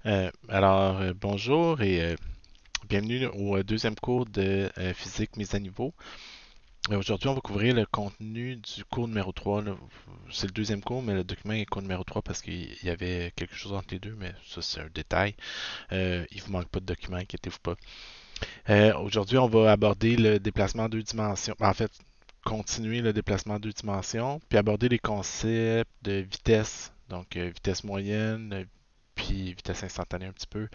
Bonjour et bienvenue au deuxième cours de physique mise à niveau. Aujourd'hui, on va couvrir le contenu du cours numéro 3. Là. C'est le deuxième cours, mais le document est cours numéro 3 parce qu'il y avait quelque chose entre les deux, mais ça, c'est un détail. Il vous manque pas de document, inquiétez-vous pas. Aujourd'hui, on va aborder le déplacement en deux dimensions. En fait, continuer le déplacement en deux dimensions, puis aborder les concepts de vitesse. Donc, vitesse moyenne, puis vitesse instantanée un petit peu.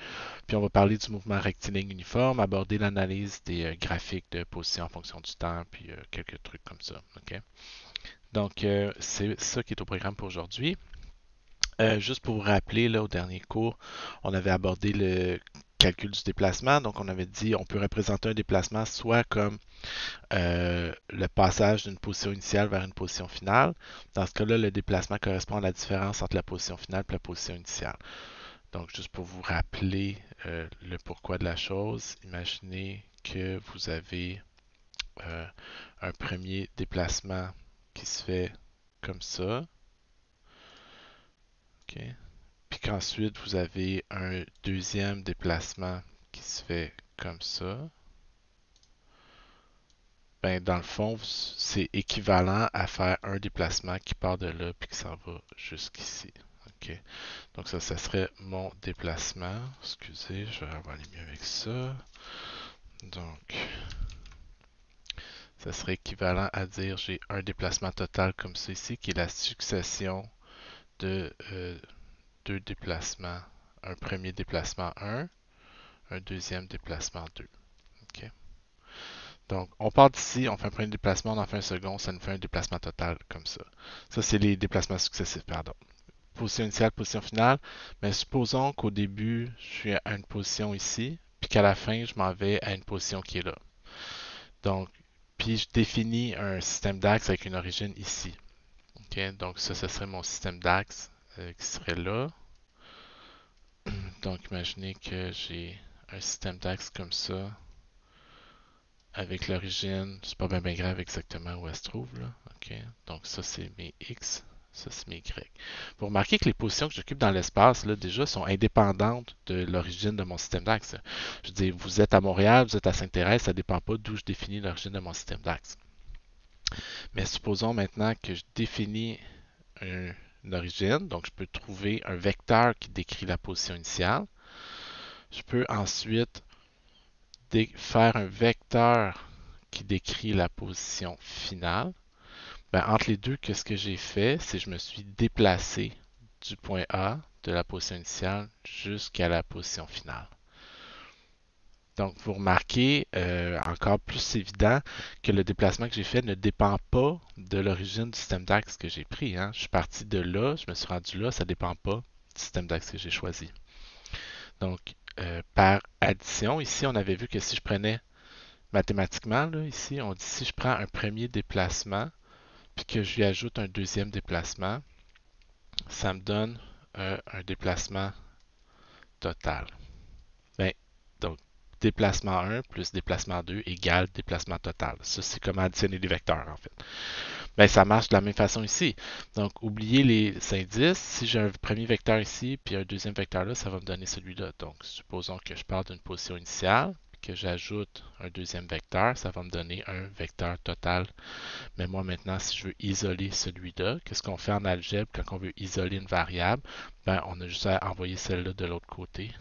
Puis on va parler du mouvement rectiligne uniforme, aborder l'analyse des graphiques de position en fonction du temps, puis quelques trucs comme ça. OK? Donc, c'est ça qui est au programme pour aujourd'hui. Juste pour vous rappeler, là, au dernier cours, on avait abordé le calcul du déplacement. Donc, on avait dit on peut représenter un déplacement soit comme le passage d'une position initiale vers une position finale. Dans ce cas-là, le déplacement correspond à la différence entre la position finale et la position initiale. Donc, juste pour vous rappeler le pourquoi de la chose, imaginez que vous avez euh, un premier déplacement qui se fait comme ça, ok? Puis qu'ensuite vous avez un deuxième déplacement qui se fait comme ça. Ben, dans le fond, c'est équivalent à faire un déplacement qui part de là puis qui s'en va jusqu'ici. Ok? Donc ça serait mon déplacement. Excusez, je vais aller mieux avec ça. Donc, ça serait équivalent à dire j'ai un déplacement total comme ça ici, qui est la succession de deux déplacements. Un premier déplacement 1, un deuxième déplacement 2. OK? Donc, on part d'ici, on fait un premier déplacement, on en fait un second, ça nous fait un déplacement total comme ça. Ça, c'est les déplacements successifs, pardon. Position initiale, position finale. Mais supposons qu'au début, je suis à une position ici, puis qu'à la fin, je m'en vais à une position qui est là. Donc, puis je définis un système d'axe avec une origine ici. Ok, donc ça, ce serait mon système d'axe qui serait là. Donc imaginez que j'ai un système d'axe comme ça avec l'origine. C'est pas bien grave exactement où elle se trouve là. Ok, donc ça c'est mes x, ça c'est mes y. Vous remarquez que les positions que j'occupe dans l'espace là déjà sont indépendantes de l'origine de mon système d'axe. Je veux dire, vous êtes à Montréal, vous êtes à Sainte-Thérèse, ça dépend pas d'où je définis l'origine de mon système d'axe. Mais supposons maintenant que je définis une origine, donc je peux trouver un vecteur qui décrit la position initiale. Je peux ensuite faire un vecteur qui décrit la position finale. Ben, entre les deux, qu'est-ce que j'ai fait? C'est que je me suis déplacé du point A de la position initiale jusqu'à la position finale. Donc, vous remarquez, encore plus évident, que le déplacement que j'ai fait ne dépend pas de l'origine du système d'axe que j'ai pris. Hein. Je suis parti de là, je me suis rendu là, ça ne dépend pas du système d'axe que j'ai choisi. Donc, par addition, ici, on avait vu que si je prenais mathématiquement, là, ici, on dit si je prends un premier déplacement, puis que je lui ajoute un deuxième déplacement, ça me donne un déplacement total. Ben, donc, déplacement 1 plus déplacement 2 égale déplacement total. Ça, c'est comme additionner les vecteurs, en fait. Ben, ça marche de la même façon ici. Donc, oubliez les indices. Si j'ai un premier vecteur ici, puis un deuxième vecteur là, ça va me donner celui-là. Donc, supposons que je pars d'une position initiale, que j'ajoute un deuxième vecteur, ça va me donner un vecteur total. Mais moi, maintenant, si je veux isoler celui-là, qu'est-ce qu'on fait en algèbre quand on veut isoler une variable? Ben, on a juste à envoyer celle-là de l'autre côté.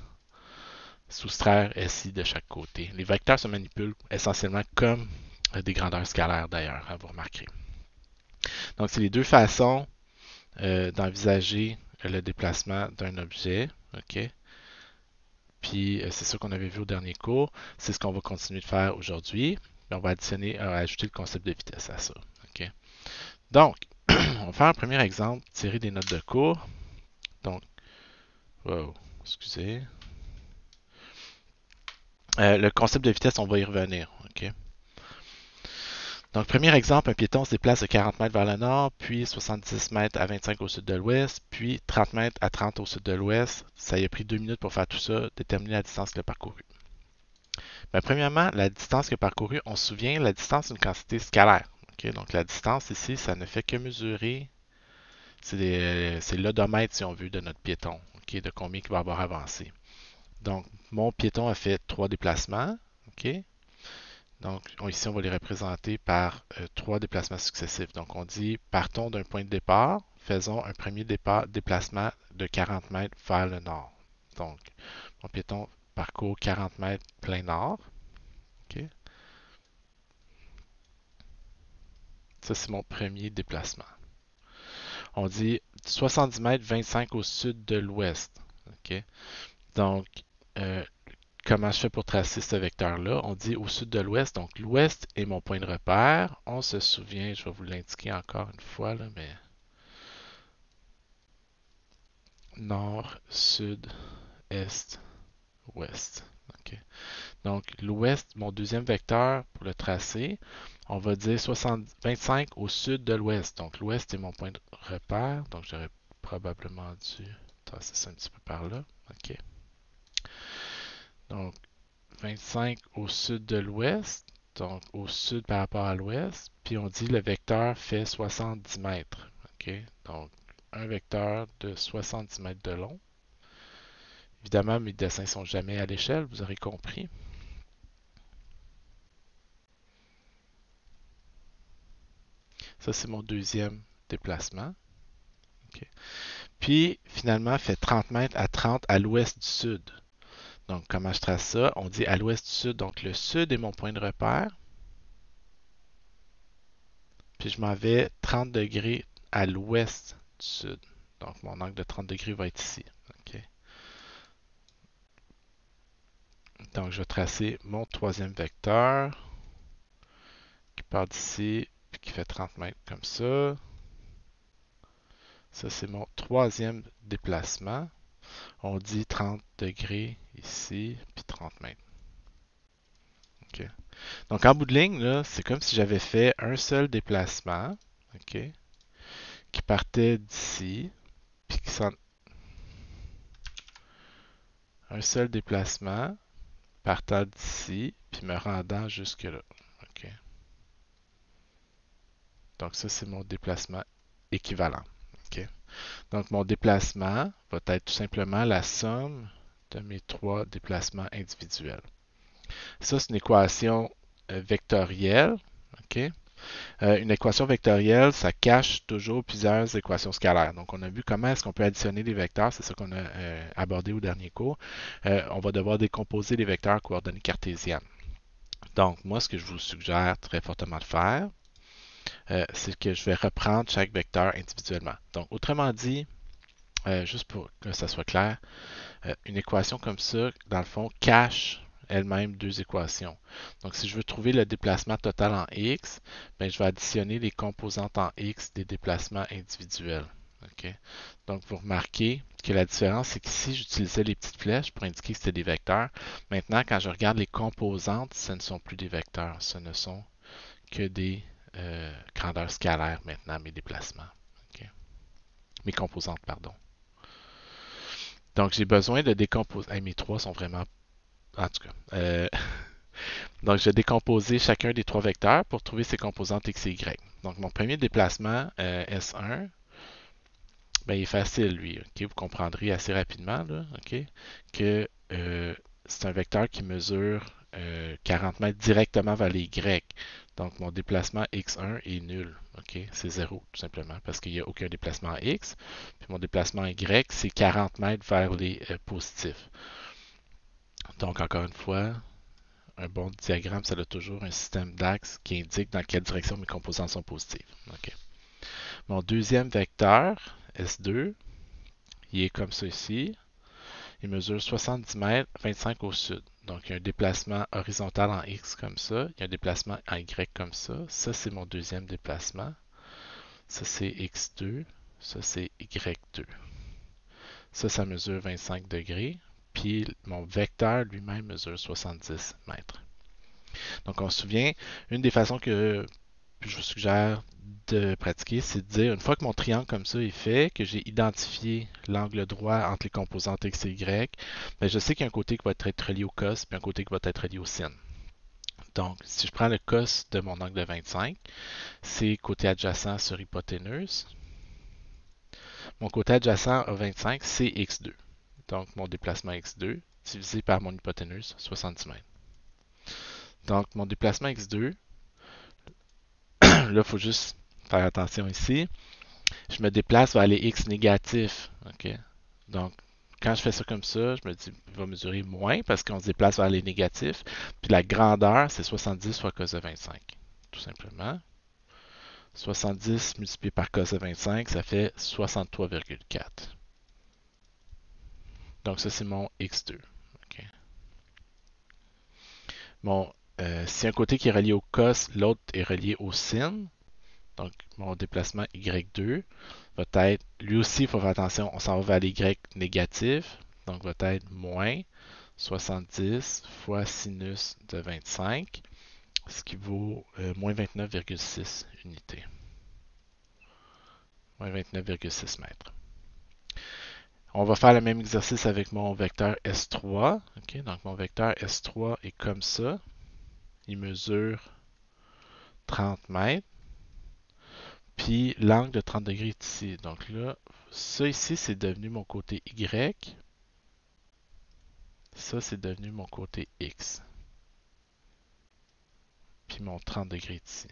Soustraire SI de chaque côté. Les vecteurs se manipulent essentiellement comme des grandeurs scalaires d'ailleurs, hein, vous remarquerez. Donc, c'est les deux façons d'envisager le déplacement d'un objet. OK? Puis, c'est ça qu'on avait vu au dernier cours. C'est ce qu'on va continuer de faire aujourd'hui. On va ajouter le concept de vitesse à ça. OK? Donc, on va faire un premier exemple, tirer des notes de cours. Donc, wow, excusez. Le concept de vitesse, on va y revenir. OK? Donc, premier exemple, un piéton se déplace de 40 mètres vers le nord, puis 70 mètres à 25 au sud de l'ouest, puis 30 mètres à 30 au sud de l'ouest. Ça y a pris 2 minutes pour faire tout ça, déterminer la distance qu'il a parcourue. Ben, premièrement, la distance qu'il a parcourue, on se souvient, la distance est une quantité scalaire. Okay? Donc, la distance ici, ça ne fait que mesurer, c'est l'odomètre si on veut de notre piéton. de combien il va avoir avancé. Donc, mon piéton a fait 3 déplacements. OK? Donc, ici, on va les représenter par 3 déplacements successifs. Donc, on dit, partons d'un point de départ, faisons un premier déplacement de 40 mètres vers le nord. Donc, mon piéton parcourt 40 mètres plein nord. OK? Ça, c'est mon premier déplacement. On dit 70 mètres 25 au sud de l'ouest. OK? Donc, euh, comment je fais pour tracer ce vecteur-là? On dit au sud de l'ouest. Donc, l'ouest est mon point de repère. On se souvient, je vais vous l'indiquer encore une fois, là, mais nord, sud, est, ouest. OK. Donc, l'ouest, mon deuxième vecteur pour le tracer, on va dire 25 au sud de l'ouest. Donc, l'ouest est mon point de repère. Donc, j'aurais probablement dû tracer ça un petit peu par là. OK. Donc, 25 au sud de l'ouest. Donc, au sud par rapport à l'ouest. Puis, on dit le vecteur fait 70 mètres. OK. Donc, un vecteur de 70 mètres de long. Évidemment, mes dessins ne sont jamais à l'échelle, vous aurez compris. Ça, c'est mon deuxième déplacement. Okay. Puis, finalement, fait 30 mètres à 30 à l'ouest du sud. Donc, comment je trace ça? On dit à l'ouest du sud. Donc, le sud est mon point de repère. Puis, je m'en vais 30 degrés à l'ouest du sud. Donc, mon angle de 30 degrés va être ici. Okay. Donc, je vais tracer mon troisième vecteur qui part d'ici, puis qui fait 30 mètres comme ça. Ça, c'est mon troisième déplacement. On dit 30 degrés ici, puis 30 mètres. OK. Donc, en bout de ligne, c'est comme si j'avais fait un seul déplacement, OK, qui partait d'ici, puis qui s'en... Un seul déplacement partant d'ici, puis me rendant jusque là. OK. Donc, ça, c'est mon déplacement équivalent. OK. Donc, mon déplacement va être tout simplement la somme de mes 3 déplacements individuels. Ça, c'est une équation vectorielle. OK? Une équation vectorielle, ça cache toujours plusieurs équations scalaires. Donc, on a vu comment est-ce qu'on peut additionner les vecteurs. C'est ça qu'on a abordé au dernier cours. On va devoir décomposer les vecteurs en coordonnées cartésiennes. Donc, moi, ce que je vous suggère très fortement de faire, c'est que je vais reprendre chaque vecteur individuellement. Donc, autrement dit, juste pour que ça soit clair, une équation comme ça, dans le fond, cache elle-même 2 équations. Donc, si je veux trouver le déplacement total en x, ben, je vais additionner les composantes en x des déplacements individuels. Okay? Donc, vous remarquez que la différence, c'est qu'ici, j'utilisais les petites flèches pour indiquer que c'était des vecteurs. Maintenant, quand je regarde les composantes, ce ne sont plus des vecteurs, ce ne sont que des grandeurs scalaires maintenant, mes déplacements. Okay? Mes composantes, pardon. Donc, j'ai besoin de décomposer. Hey, mes 3 sont vraiment... En tout cas. Donc, je vais décomposer chacun des 3 vecteurs pour trouver ses composantes x et y. Donc, mon premier déplacement, S1, ben, il est facile, lui. Okay? Vous comprendrez assez rapidement là, okay? Que c'est un vecteur qui mesure 40 mètres directement vers les y. Donc, mon déplacement x1 est nul. Okay? C'est 0, tout simplement, parce qu'il n'y a aucun déplacement x. Puis mon déplacement y, c'est 40 mètres vers les positifs. Donc, encore une fois, un bon diagramme, ça a toujours un système d'axes qui indique dans quelle direction mes composantes sont positives. Okay. Mon deuxième vecteur, S2, il est comme ça ici. Il mesure 70 mètres, 25 au sud. Donc, il y a un déplacement horizontal en X comme ça. Il y a un déplacement en Y comme ça. Ça, c'est mon deuxième déplacement. Ça, c'est X2. Ça, c'est Y2. Ça mesure 25 degrés. Puis, mon vecteur lui-même mesure 70 mètres. Donc, on se souvient, une des façons que je vous suggère de pratiquer, c'est de dire, une fois que mon triangle comme ça est fait, que j'ai identifié l'angle droit entre les composantes x et y, ben je sais qu'il y a un côté qui va être relié au cos, puis un côté qui va être relié au sin. Donc, si je prends le cos de mon angle de 25, c'est côté adjacent sur hypoténuse. Mon côté adjacent à 25, c'est x2. donc mon déplacement x2, divisé par mon hypoténuse, 70 mètres. Donc, mon déplacement x2, là, il faut juste faire attention ici. Je me déplace vers les x négatifs. OK? Donc, quand je fais ça comme ça, je me dis, il va mesurer moins parce qu'on se déplace vers les négatifs. Puis la grandeur, c'est 70 fois cos de 25. Tout simplement. 70 multiplié par cos de 25, ça fait 63,4. Donc, ça, c'est mon x2. OK? Bon, si un côté qui est relié au cos, l'autre est relié au sin, donc mon déplacement y2 va être, lui aussi, il faut faire attention, on s'en va vers les y négatifs, donc va être moins 70 fois sinus de 25, ce qui vaut moins 29,6 unités. Moins 29,6 mètres. On va faire le même exercice avec mon vecteur S3. Okay, donc mon vecteur S3 est comme ça. Il mesure 30 mètres. Puis l'angle de 30 degrés est ici. Donc là, ça ici, c'est devenu mon côté Y. Ça, c'est devenu mon côté X. Puis mon 30 degrés est ici.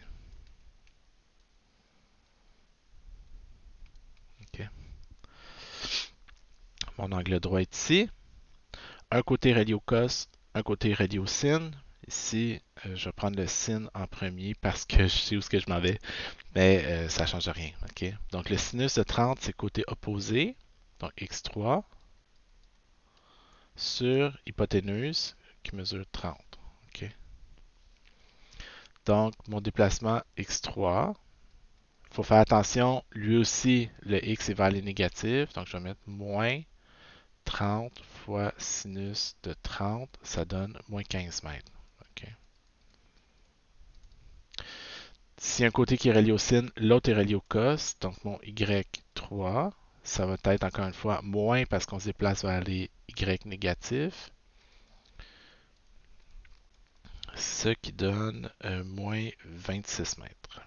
OK. Mon angle droit est ici. Un côté relié au cos, un côté relié au sin. Ici, je vais prendre le sin en premier parce que je sais où je m'en vais. Mais ça ne change rien. OK? Donc le sinus de 30, c'est côté opposé. Donc x3 sur hypoténuse qui mesure 30. OK? Donc, mon déplacement x3, il faut faire attention, lui aussi, le x est vers les négatifs, donc je vais mettre moins 30 fois sinus de 30, ça donne moins 15 mètres. Okay. Si un côté qui est relié au sin, l'autre est relié au cos, donc mon y3, ça va être encore une fois moins parce qu'on se déplace vers les y négatifs, ce qui donne moins 26 mètres.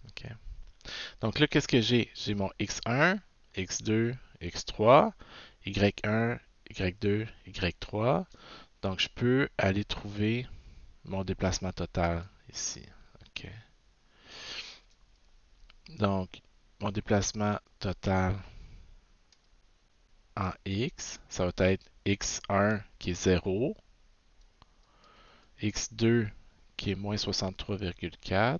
Okay. Donc là, qu'est-ce que j'ai? J'ai mon x1, x2, x3, y1, y2, y3. Donc je peux aller trouver mon déplacement total ici. Okay. Donc mon déplacement total en x, ça va être x1 qui est 0, x2 qui est moins 63,4,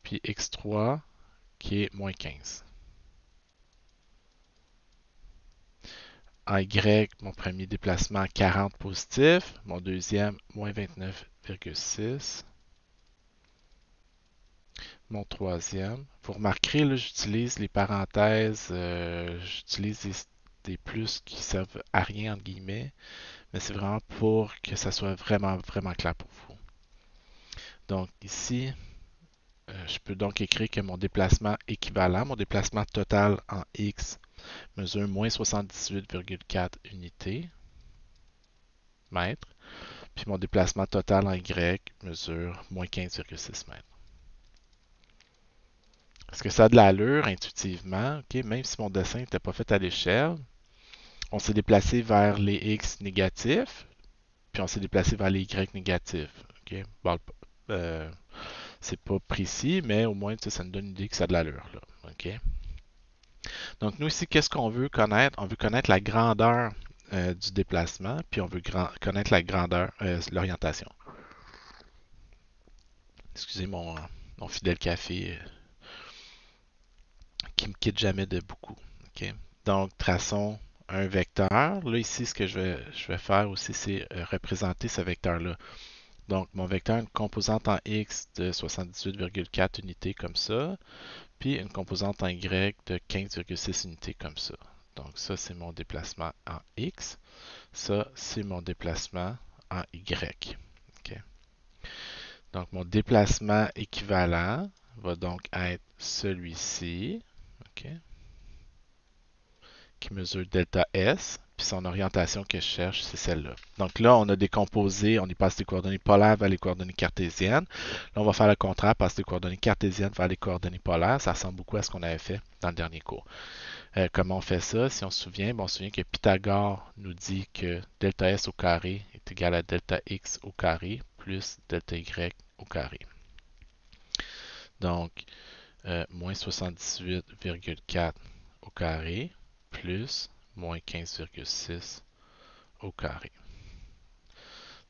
puis x3 qui est moins 15. En Y, mon premier déplacement 40 positif, mon deuxième moins 29,6, mon troisième. Vous remarquerez, là, j'utilise les parenthèses, j'utilise des plus qui servent à rien, entre guillemets, mais c'est vraiment pour que ça soit vraiment, vraiment clair pour vous. Donc ici, je peux donc écrire que mon déplacement équivalent, mon déplacement total en X, mesure moins 78,4 unités mètres. Puis mon déplacement total en Y mesure moins 15,6 mètres. Est-ce que ça a de l'allure intuitivement? Okay? Même si mon dessin n'était pas fait à l'échelle, on s'est déplacé vers les X négatifs, puis on s'est déplacé vers les Y négatifs. Okay? Bon, c'est pas précis, mais au moins ça nous donne une idée que ça a de l'allure. Okay? Donc nous ici, qu'est-ce qu'on veut connaître? On veut connaître la grandeur du déplacement, puis on veut connaître la grandeur, l'orientation. Excusez mon fidèle café qui me quitte jamais de beaucoup. Okay? Donc, traçons un vecteur. Là, ici, ce que je vais faire aussi, c'est représenter ce vecteur-là. Donc, mon vecteur a une composante en X de 78,4 unités comme ça, puis une composante en Y de 15,6 unités comme ça. Donc, ça, c'est mon déplacement en X. Ça, c'est mon déplacement en Y. Okay. Donc, mon déplacement équivalent va donc être celui-ci, okay, qui mesure delta S. puis son orientation que je cherche, c'est celle-là. Donc là, on a décomposé, on y passe les coordonnées polaires vers les coordonnées cartésiennes. Là, on va faire le contraire, passer les coordonnées cartésiennes vers les coordonnées polaires. Ça ressemble beaucoup à ce qu'on avait fait dans le dernier cours. Comment on fait ça? Si on se souvient, on se souvient que Pythagore nous dit que delta S au carré est égal à delta X au carré plus delta Y au carré. Donc, moins 78,4 au carré plus moins 15,6 au carré.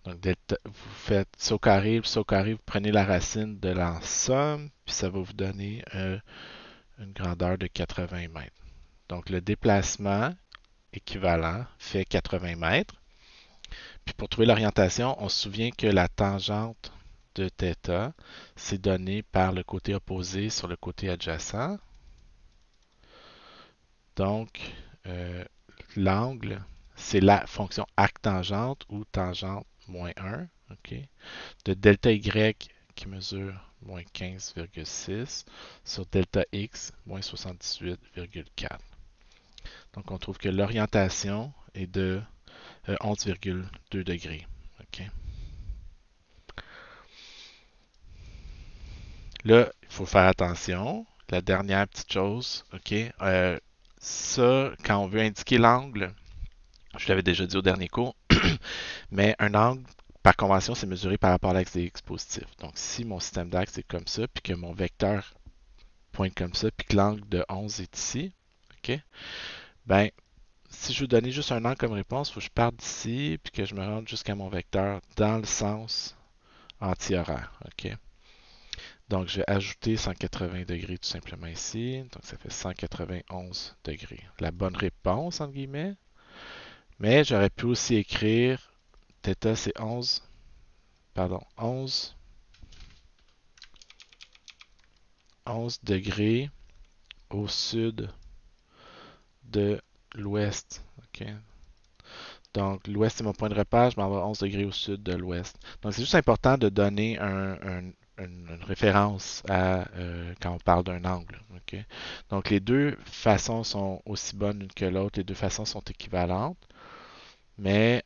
Donc, delta, vous faites ça au carré, vous prenez la racine de l'ensemble, puis ça va vous donner une grandeur de 80 mètres. Donc, le déplacement équivalent fait 80 mètres. Puis pour trouver l'orientation, on se souvient que la tangente de θ, c'est donné par le côté opposé sur le côté adjacent. Donc, l'angle, c'est la fonction arctangente ou tangente moins 1, ok, de delta y qui mesure moins 15,6 sur delta x moins 78,4. Donc, on trouve que l'orientation est de 11,2 degrés. Okay. Là, il faut faire attention. La dernière petite chose, ok, ça, quand on veut indiquer l'angle, je l'avais déjà dit au dernier cours, mais un angle, par convention, c'est mesuré par rapport à l'axe des x positif. Donc, si mon système d'axe est comme ça, puis que mon vecteur pointe comme ça, puis que l'angle de 11 est ici, ok, ben, si je veux donner juste un angle comme réponse, il faut que je parte d'ici, puis que je me rende jusqu'à mon vecteur dans le sens anti-horaire, ok. Donc, je vais ajouter 180 degrés tout simplement ici. Donc, ça fait 191 degrés. La bonne réponse, entre guillemets. Mais j'aurais pu aussi écrire θ, c'est 11 degrés au sud de l'ouest. Okay. Donc, l'ouest, c'est mon point de repère. Je m'en vais 11 degrés au sud de l'ouest. Donc, c'est juste important de donner une référence quand on parle d'un angle. Okay? Donc, les deux façons sont aussi bonnes l'une que l'autre. Les deux façons sont équivalentes. Mais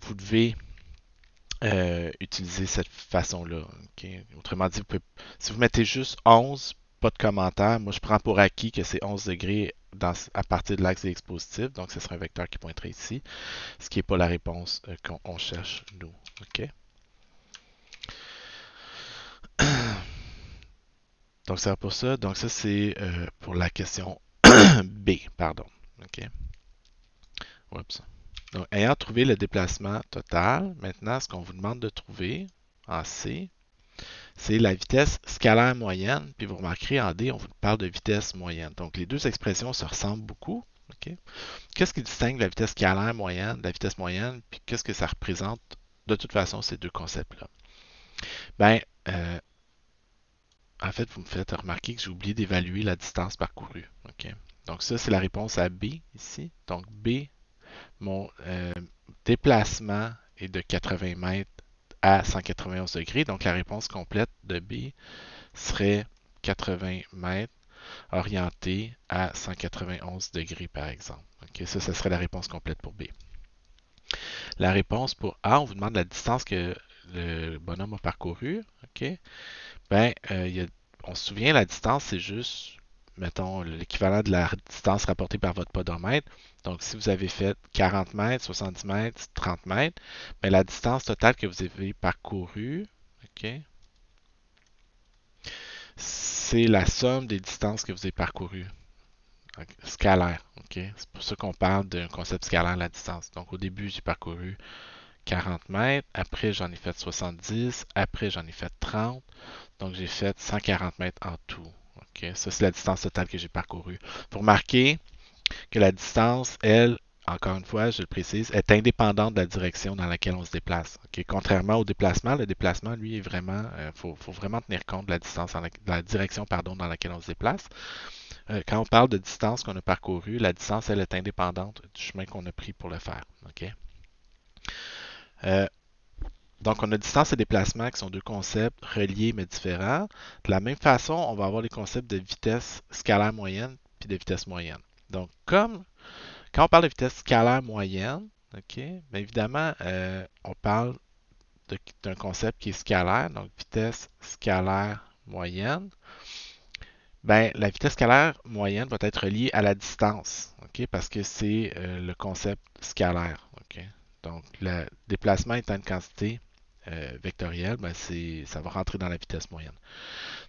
vous devez utiliser cette façon-là. Okay? Autrement dit, si vous mettez juste 11, pas de commentaire, moi je prends pour acquis que c'est 11 degrés à partir de l'axe des x positif, donc ce serait un vecteur qui pointerait ici, ce qui n'est pas la réponse qu'on cherche nous. Okay? Donc ça va pour ça. Donc ça c'est pour la question B, pardon. Okay? Oups. Donc ayant trouvé le déplacement total, maintenant ce qu'on vous demande de trouver en C, c'est la vitesse scalaire moyenne. Puis vous remarquerez en D, on vous parle de vitesse moyenne. Donc les deux expressions se ressemblent beaucoup. Okay? Qu'est-ce qui distingue la vitesse scalaire moyenne de la vitesse moyenne? Puis qu'est-ce que ça représente de toute façon ces deux concepts-là? Ben, en fait, vous me faites remarquer que j'ai oublié d'évaluer la distance parcourue. Okay? Donc ça, c'est la réponse à B ici. Donc B, mon déplacement est de 80 mètres à 191 degrés. Donc la réponse complète de B serait 80 mètres orienté à 191 degrés, par exemple. Okay, ça serait la réponse complète pour B. La réponse pour A, on vous demande la distance que le bonhomme a parcouru. Okay. Ben, on se souvient, la distance, c'est juste, mettons, l'équivalent de la distance rapportée par votre podomètre. Donc, si vous avez fait 40 mètres, 70 mètres, 30 mètres, ben, la distance totale que vous avez parcourue, okay, c'est la somme des distances que vous avez parcourues. Scalaire. Okay? C'est pour ça qu'on parle d'un concept scalaire, la distance. Donc au début, j'ai parcouru 40 mètres, après j'en ai fait 70, après j'en ai fait 30, donc j'ai fait 140 mètres en tout. Okay? Ça, c'est la distance totale que j'ai parcourue. Vous remarquez que la distance, elle, encore une fois, je le précise, est indépendante de la direction dans laquelle on se déplace. Okay? Contrairement au déplacement, le déplacement, lui, est vraiment, faut vraiment tenir compte de la distance, de la direction, pardon, dans laquelle on se déplace. Quand on parle de distance qu'on a parcourue, la distance, elle est indépendante du chemin qu'on a pris pour le faire. Okay? Donc, on a distance et déplacement qui sont deux concepts reliés mais différents. De la même façon, on va avoir les concepts de vitesse scalaire moyenne puis de vitesse moyenne. Donc, comme Quand on parle de vitesse scalaire moyenne, ok, bien évidemment, on parle d'un concept qui est scalaire, donc vitesse scalaire moyenne. Ben, la vitesse scalaire moyenne va être liée à la distance, ok, parce que c'est le concept scalaire. Ok. Donc, le déplacement étant une quantité vectorielle, ben ça va rentrer dans la vitesse moyenne.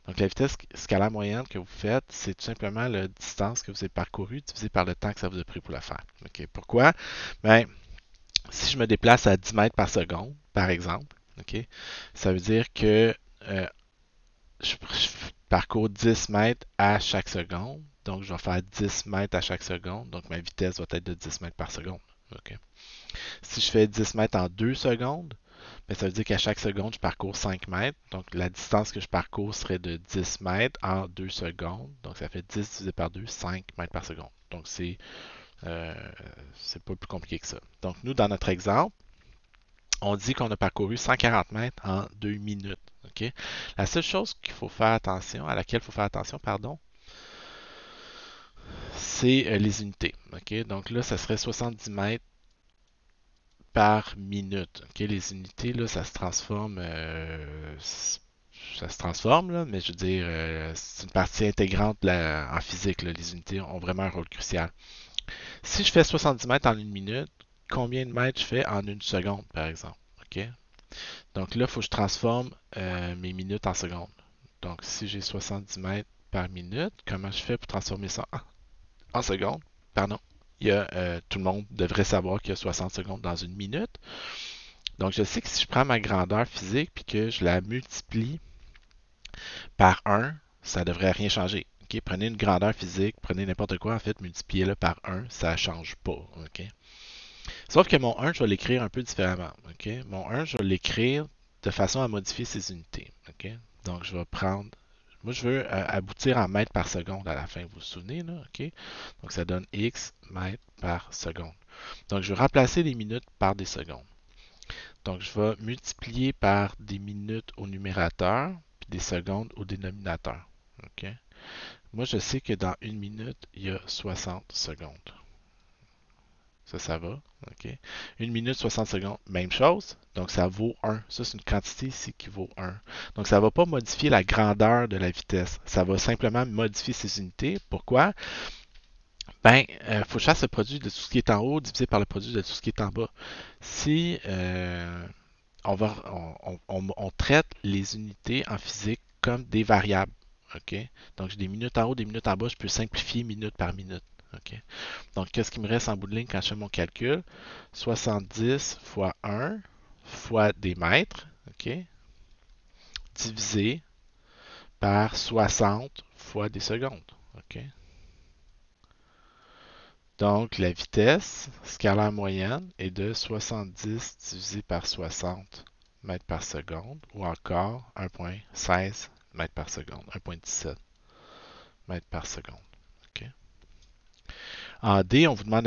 Donc, la vitesse scalaire moyenne que vous faites, c'est tout simplement la distance que vous avez parcourue divisée par le temps que ça vous a pris pour la faire. Ok. Pourquoi? Ben, si je me déplace à 10 mètres par seconde, par exemple, ok, ça veut dire que je parcours 10 mètres à chaque seconde. Donc, je vais faire 10 mètres à chaque seconde. Donc, ma vitesse va être de 10 mètres par seconde. Ok. Si je fais 10 mètres en 2 secondes, ben, ça veut dire qu'à chaque seconde, je parcours 5 mètres. Donc, la distance que je parcours serait de 10 mètres en 2 secondes. Donc, ça fait 10 divisé par 2, 5 mètres par seconde. Donc, euh, c'est pas plus compliqué que ça. Donc, nous, dans notre exemple, on dit qu'on a parcouru 140 mètres en 2 minutes. Ok. La seule chose à laquelle il faut faire attention, pardon, c'est les unités. Ok. Donc là, ça serait 70 mètres par minute. Ok. Les unités, là, ça se transforme, là, mais je veux dire, c'est une partie intégrante en physique. Là. Les unités ont vraiment un rôle crucial. Si je fais 70 mètres en une minute, combien de mètres je fais en une seconde, par exemple? Ok. Donc là, il faut que je transforme mes minutes en secondes. Donc si j'ai 70 mètres par minute, comment je fais pour transformer ça en secondes? Pardon. Tout le monde devrait savoir qu'il y a 60 secondes dans une minute. Donc je sais que si je prends ma grandeur physique puis que je la multiplie par 1, ça ne devrait rien changer. Okay? Prenez une grandeur physique, prenez n'importe quoi, en fait, multipliez-le par 1, ça ne change pas. Okay? Sauf que mon 1, je vais l'écrire un peu différemment. Okay? Mon 1, je vais l'écrire de façon à modifier ses unités. Okay? Donc, je vais prendre. Moi, je veux aboutir en mètres par seconde à la fin. Vous vous souvenez, là? Okay? Donc, ça donne x mètres par seconde. Donc, je vais remplacer les minutes par des secondes. Donc, je vais multiplier par des minutes au numérateur puis des secondes au dénominateur. Okay? Moi, je sais que dans une minute, il y a 60 secondes. Ça va. OK. 1 minute 60 secondes, même chose. Donc, ça vaut 1. Ça, c'est une quantité ici qui vaut 1. Donc, ça ne va pas modifier la grandeur de la vitesse. Ça va simplement modifier ses unités. Pourquoi? Ben, il faut que je fasse le produit de tout ce qui est en haut divisé par le produit de tout ce qui est en bas. Si on traite les unités en physique comme des variables. OK? Donc, j'ai des minutes en haut, des minutes en bas. Je peux simplifier minute par minute. OK? Donc, qu'est-ce qui me reste en bout de ligne quand je fais mon calcul? 70 fois 1 fois des mètres, OK? Divisé par 60 fois des secondes. OK? Donc, la vitesse scalaire moyenne est de 70 divisé par 60 mètres par seconde ou encore 1,16 mètres par seconde, 1,17 mètres par seconde. OK? En D, on vous demande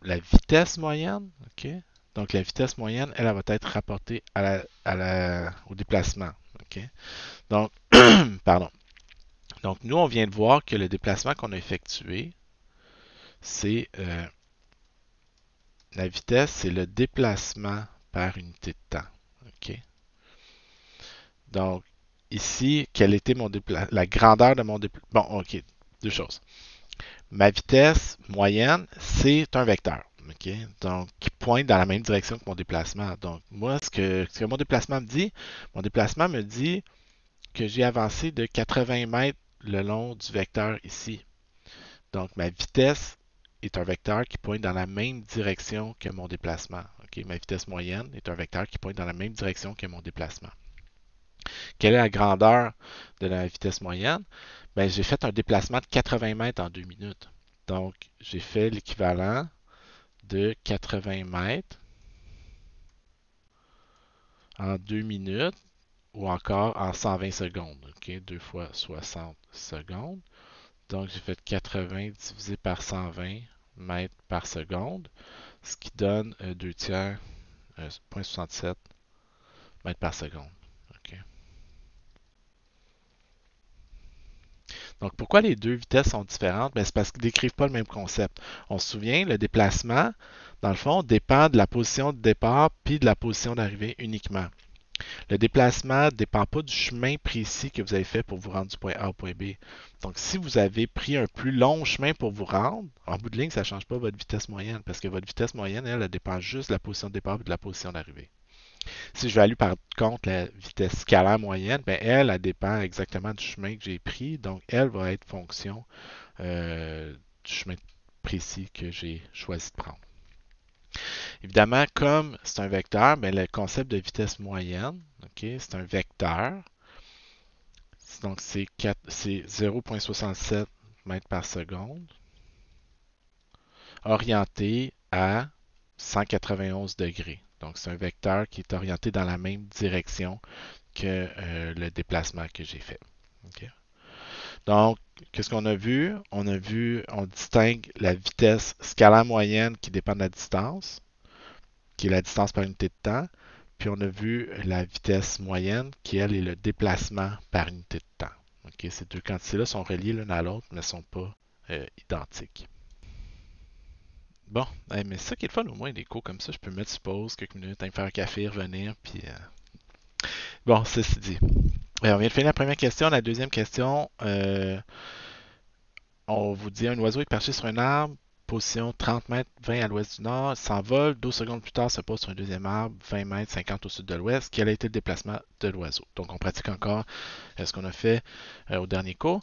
la vitesse moyenne. OK? Donc, la vitesse moyenne, elle va être rapportée au déplacement. OK? Donc, pardon. Donc, nous, on vient de voir que le déplacement qu'on a effectué, c'est la vitesse, c'est le déplacement par unité de temps. OK? Donc, ici, quelle était la grandeur de mon déplacement? Bon, OK, deux choses. Ma vitesse moyenne, c'est un vecteur. OK? Donc, qui pointe dans la même direction que mon déplacement. Donc, moi, ce que mon déplacement me dit que j'ai avancé de 80 mètres le long du vecteur ici. Donc, ma vitesse est un vecteur qui pointe dans la même direction que mon déplacement. OK? Ma vitesse moyenne est un vecteur qui pointe dans la même direction que mon déplacement. Quelle est la grandeur de la vitesse moyenne? Ben, j'ai fait un déplacement de 80 mètres en 2 minutes. Donc, j'ai fait l'équivalent de 80 mètres en 2 minutes ou encore en 120 secondes. OK? 2 fois 60 secondes. Donc, j'ai fait 80 divisé par 120 mètres par seconde, ce qui donne 2 tiers, 0,67 mètres par seconde. OK? Donc, pourquoi les deux vitesses sont différentes? Ben, c'est parce qu'ils ne décrivent pas le même concept. On se souvient, le déplacement, dans le fond, dépend de la position de départ puis de la position d'arrivée uniquement. Le déplacement ne dépend pas du chemin précis que vous avez fait pour vous rendre du point A au point B. Donc, si vous avez pris un plus long chemin pour vous rendre, en bout de ligne, ça ne change pas votre vitesse moyenne parce que votre vitesse moyenne, elle dépend juste de la position de départ et de la position d'arrivée. Si je value par contre la vitesse scalaire moyenne, ben elle dépend exactement du chemin que j'ai pris. Donc, elle va être fonction du chemin précis que j'ai choisi de prendre. Évidemment, comme c'est un vecteur, ben le concept de vitesse moyenne, c'est un vecteur. Donc, c'est 0,67 mètres par seconde, orienté à 191 degrés. Donc, c'est un vecteur qui est orienté dans la même direction que le déplacement que j'ai fait. Okay? Donc, qu'est-ce qu'on a vu? On distingue la vitesse scalaire moyenne qui dépend de la distance, qui est la distance par unité de temps, puis on a vu la vitesse moyenne qui, elle, est le déplacement par unité de temps. Okay? Ces deux quantités-là sont reliées l'une à l'autre, mais ne sont pas identiques. Bon, mais c'est ça qui est le fun au moins, des cours comme ça. Je peux me mettre sur pause quelques minutes, aller me faire un café, revenir, puis... Bon, ceci dit. On vient de finir la première question. La deuxième question, on vous dit un oiseau est perché sur un arbre, position 30 mètres, 20 à l'ouest du nord, s'envole, 12 secondes plus tard se pose sur un deuxième arbre, 20 mètres, 50 au sud de l'ouest. Quel a été le déplacement de l'oiseau? Donc on pratique encore ce qu'on a fait au dernier cours.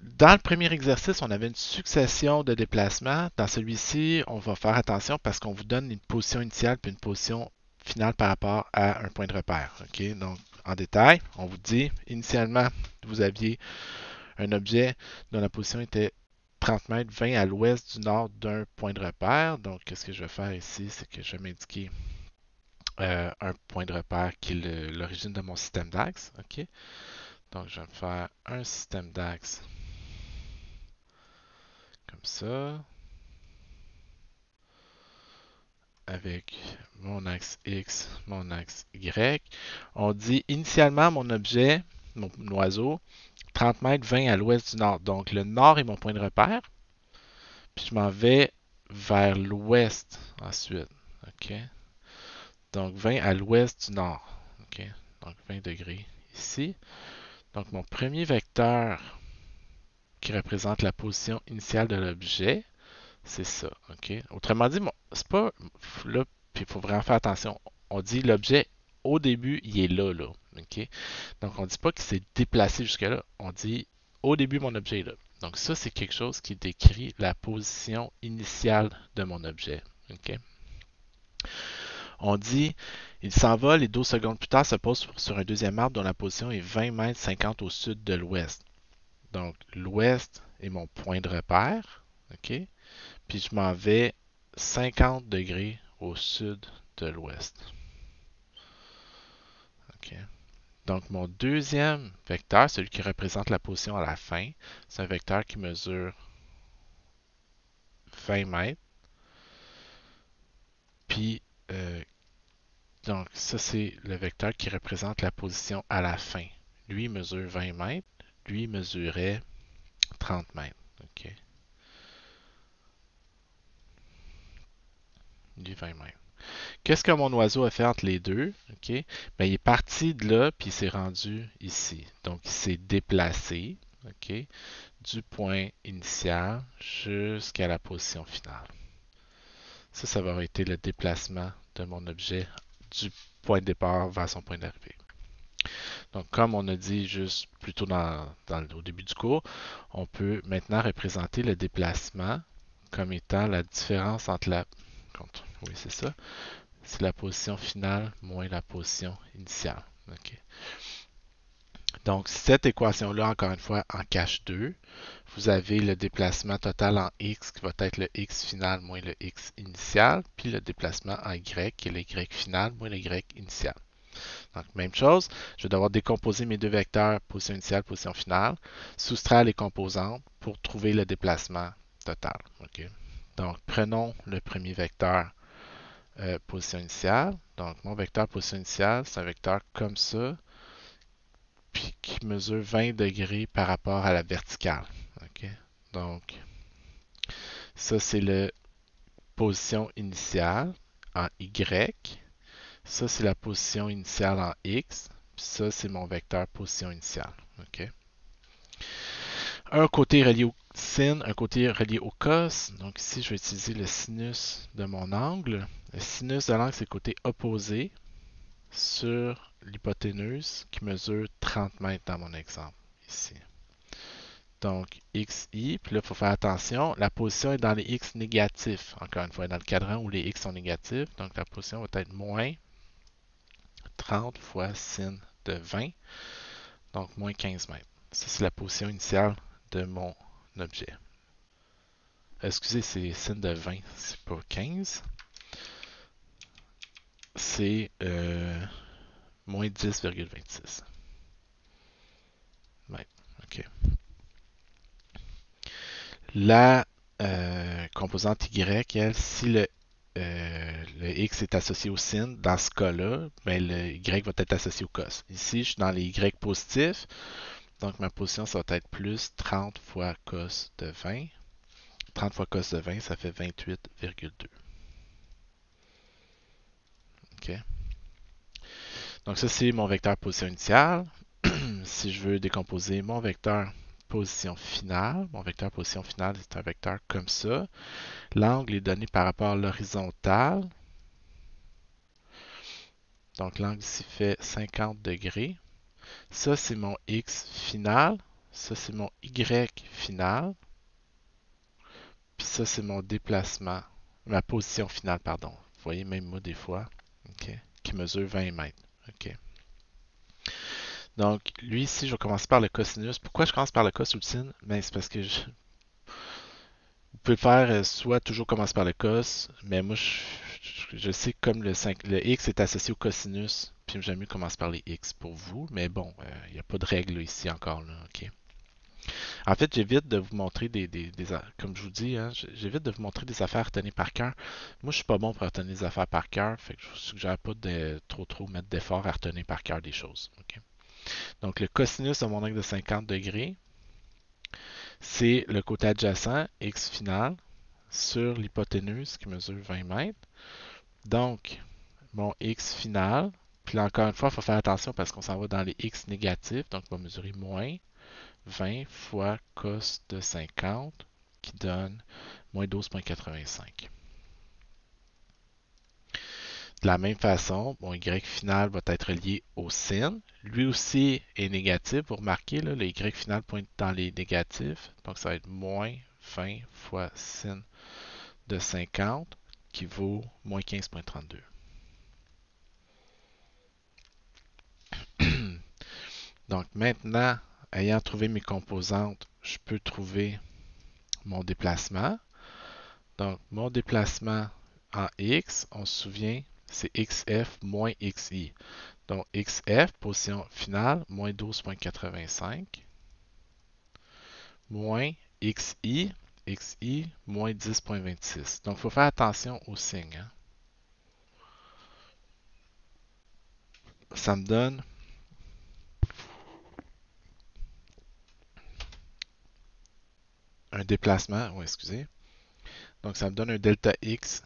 Dans le premier exercice, on avait une succession de déplacements. Dans celui-ci, on va faire attention parce qu'on vous donne une position initiale puis une position finale par rapport à un point de repère. Okay? Donc, en détail, on vous dit, initialement, vous aviez un objet dont la position était 30 mètres, 20 à l'ouest du nord d'un point de repère. Donc, qu'est-ce que je vais faire ici? C'est que je vais m'indiquer un point de repère qui est l'origine de mon système d'axe. Okay? Donc, je vais me faire un système d'axe comme ça, avec mon axe X, mon axe Y. On dit initialement mon objet, mon oiseau, 30 mètres, 20 à l'ouest du nord. Donc le nord est mon point de repère. Puis je m'en vais vers l'ouest ensuite. OK? Donc 20 à l'ouest du nord. OK? Donc 20 degrés ici. Donc mon premier vecteur qui représente la position initiale de l'objet, c'est ça. OK? Autrement dit, c'est pas. Là, puis il faut vraiment faire attention. On dit l'objet au début, il est là, là. OK? Donc on ne dit pas qu'il s'est déplacé jusque-là. On dit au début, mon objet est là. Donc ça, c'est quelque chose qui décrit la position initiale de mon objet. OK? On dit il s'envole et 12 secondes plus tard se pose sur un deuxième arbre dont la position est 20 mètres 50 au sud de l'ouest. Donc l'ouest est mon point de repère. OK? Puis je m'en vais 50 degrés au sud de l'ouest. OK. Donc mon deuxième vecteur, celui qui représente la position à la fin, c'est un vecteur qui mesure 20 mètres. Puis, donc ça c'est le vecteur qui représente la position à la fin. Lui mesure 20 mètres, lui mesurait 30 mètres. OK. Lui 20 mètres. Qu'est-ce que mon oiseau a fait entre les deux? Okay? Ben, il est parti de là, puis il s'est rendu ici. Donc, il s'est déplacé okay, du point initial jusqu'à la position finale. Ça va avoir été le déplacement de mon objet du point de départ vers son point d'arrivée. Donc, comme on a dit juste plus tôt au début du cours, on peut maintenant représenter le déplacement comme étant la différence entre la... Oui, c'est ça. C'est la position finale moins la position initiale. Okay. Donc, cette équation-là, encore une fois, en cache 2. Vous avez le déplacement total en x qui va être le x final moins le x initial, puis le déplacement en y qui est le y final moins le y initial. Donc, même chose, je vais devoir décomposer mes deux vecteurs, position initiale, position finale, soustraire les composantes pour trouver le déplacement total. Okay. Donc, prenons le premier vecteur position initiale. Donc, mon vecteur position initiale, c'est un vecteur comme ça, puis qui mesure 20 degrés par rapport à la verticale. OK? Donc, ça, c'est la position initiale en Y. Ça, c'est la position initiale en X. Puis ça, c'est mon vecteur position initiale. OK? Un côté relié au sin, un côté relié au cos. Donc ici, je vais utiliser le sinus de mon angle. Le sinus de l'angle, c'est le côté opposé sur l'hypoténuse qui mesure 30 mètres dans mon exemple, ici. Donc, XI, puis là, il faut faire attention, la position est dans les X négatifs, encore une fois, dans le cadran où les X sont négatifs, donc la position va être moins 30 fois sin de 20, donc moins 15 mètres. Ça, c'est la position initiale de mon objet. Excusez, c'est sin de 20, c'est pas 15. C'est moins 10,26 mètres. OK. La composante Y, elle, si le X est associé au sin, dans ce cas-là, ben le Y va être associé au cos. Ici, je suis dans les Y positifs, donc ma position, ça va être plus 30 fois cos de 20. 30 fois cos de 20, ça fait 28,2. OK? Donc ça, c'est mon vecteur position initiale. Si je veux décomposer mon vecteur position finale, mon vecteur position finale, c'est un vecteur comme ça. L'angle est donné par rapport à l'horizontale. Donc l'angle ici fait 50 degrés. Ça, c'est mon X final. Ça, c'est mon Y final. Puis ça, c'est mon déplacement, ma position finale, pardon. Vous voyez, même moi, des fois, OK, qui mesure 20 mètres. OK. Donc, lui ici, je vais commencer par le cosinus. Pourquoi je commence par le cos ou le sin? Ben, c'est parce que vous pouvez faire soit toujours commencer par le cos, mais moi, je sais que comme le x est associé au cosinus, puis j'aime mieux commencer par les x pour vous, mais bon, il n'y a pas de règle ici encore. Là, OK. En fait, j'évite de vous montrer comme je vous dis, hein, j'évite de vous montrer des affaires retenues par cœur. Moi, je suis pas bon pour retenir des affaires par cœur, fait que je vous suggère pas de trop mettre d'efforts à retenir par cœur des choses. OK. Donc, le cosinus de mon angle de 50 degrés, c'est le côté adjacent, x final, sur l'hypoténuse qui mesure 20 mètres. Donc, mon x final, puis là encore une fois, il faut faire attention parce qu'on s'en va dans les x négatifs, donc on va mesurer moins 20 fois cos de 50 qui donne moins 12,85. De la même façon, mon y final va être lié au sin. Lui aussi est négatif. Vous remarquez, là, le y final pointe dans les négatifs. Donc, ça va être moins 20 fois sin de 50 qui vaut moins 15,32. Donc, maintenant, ayant trouvé mes composantes, je peux trouver mon déplacement. Donc, mon déplacement en x, on se souvient, c'est xf moins xi. Donc, xf, position finale, moins 12,85, moins xi, moins 10,26. Donc, il faut faire attention aux signes. Hein. Ça me donne un déplacement, oui, excusez. Donc, ça me donne un delta x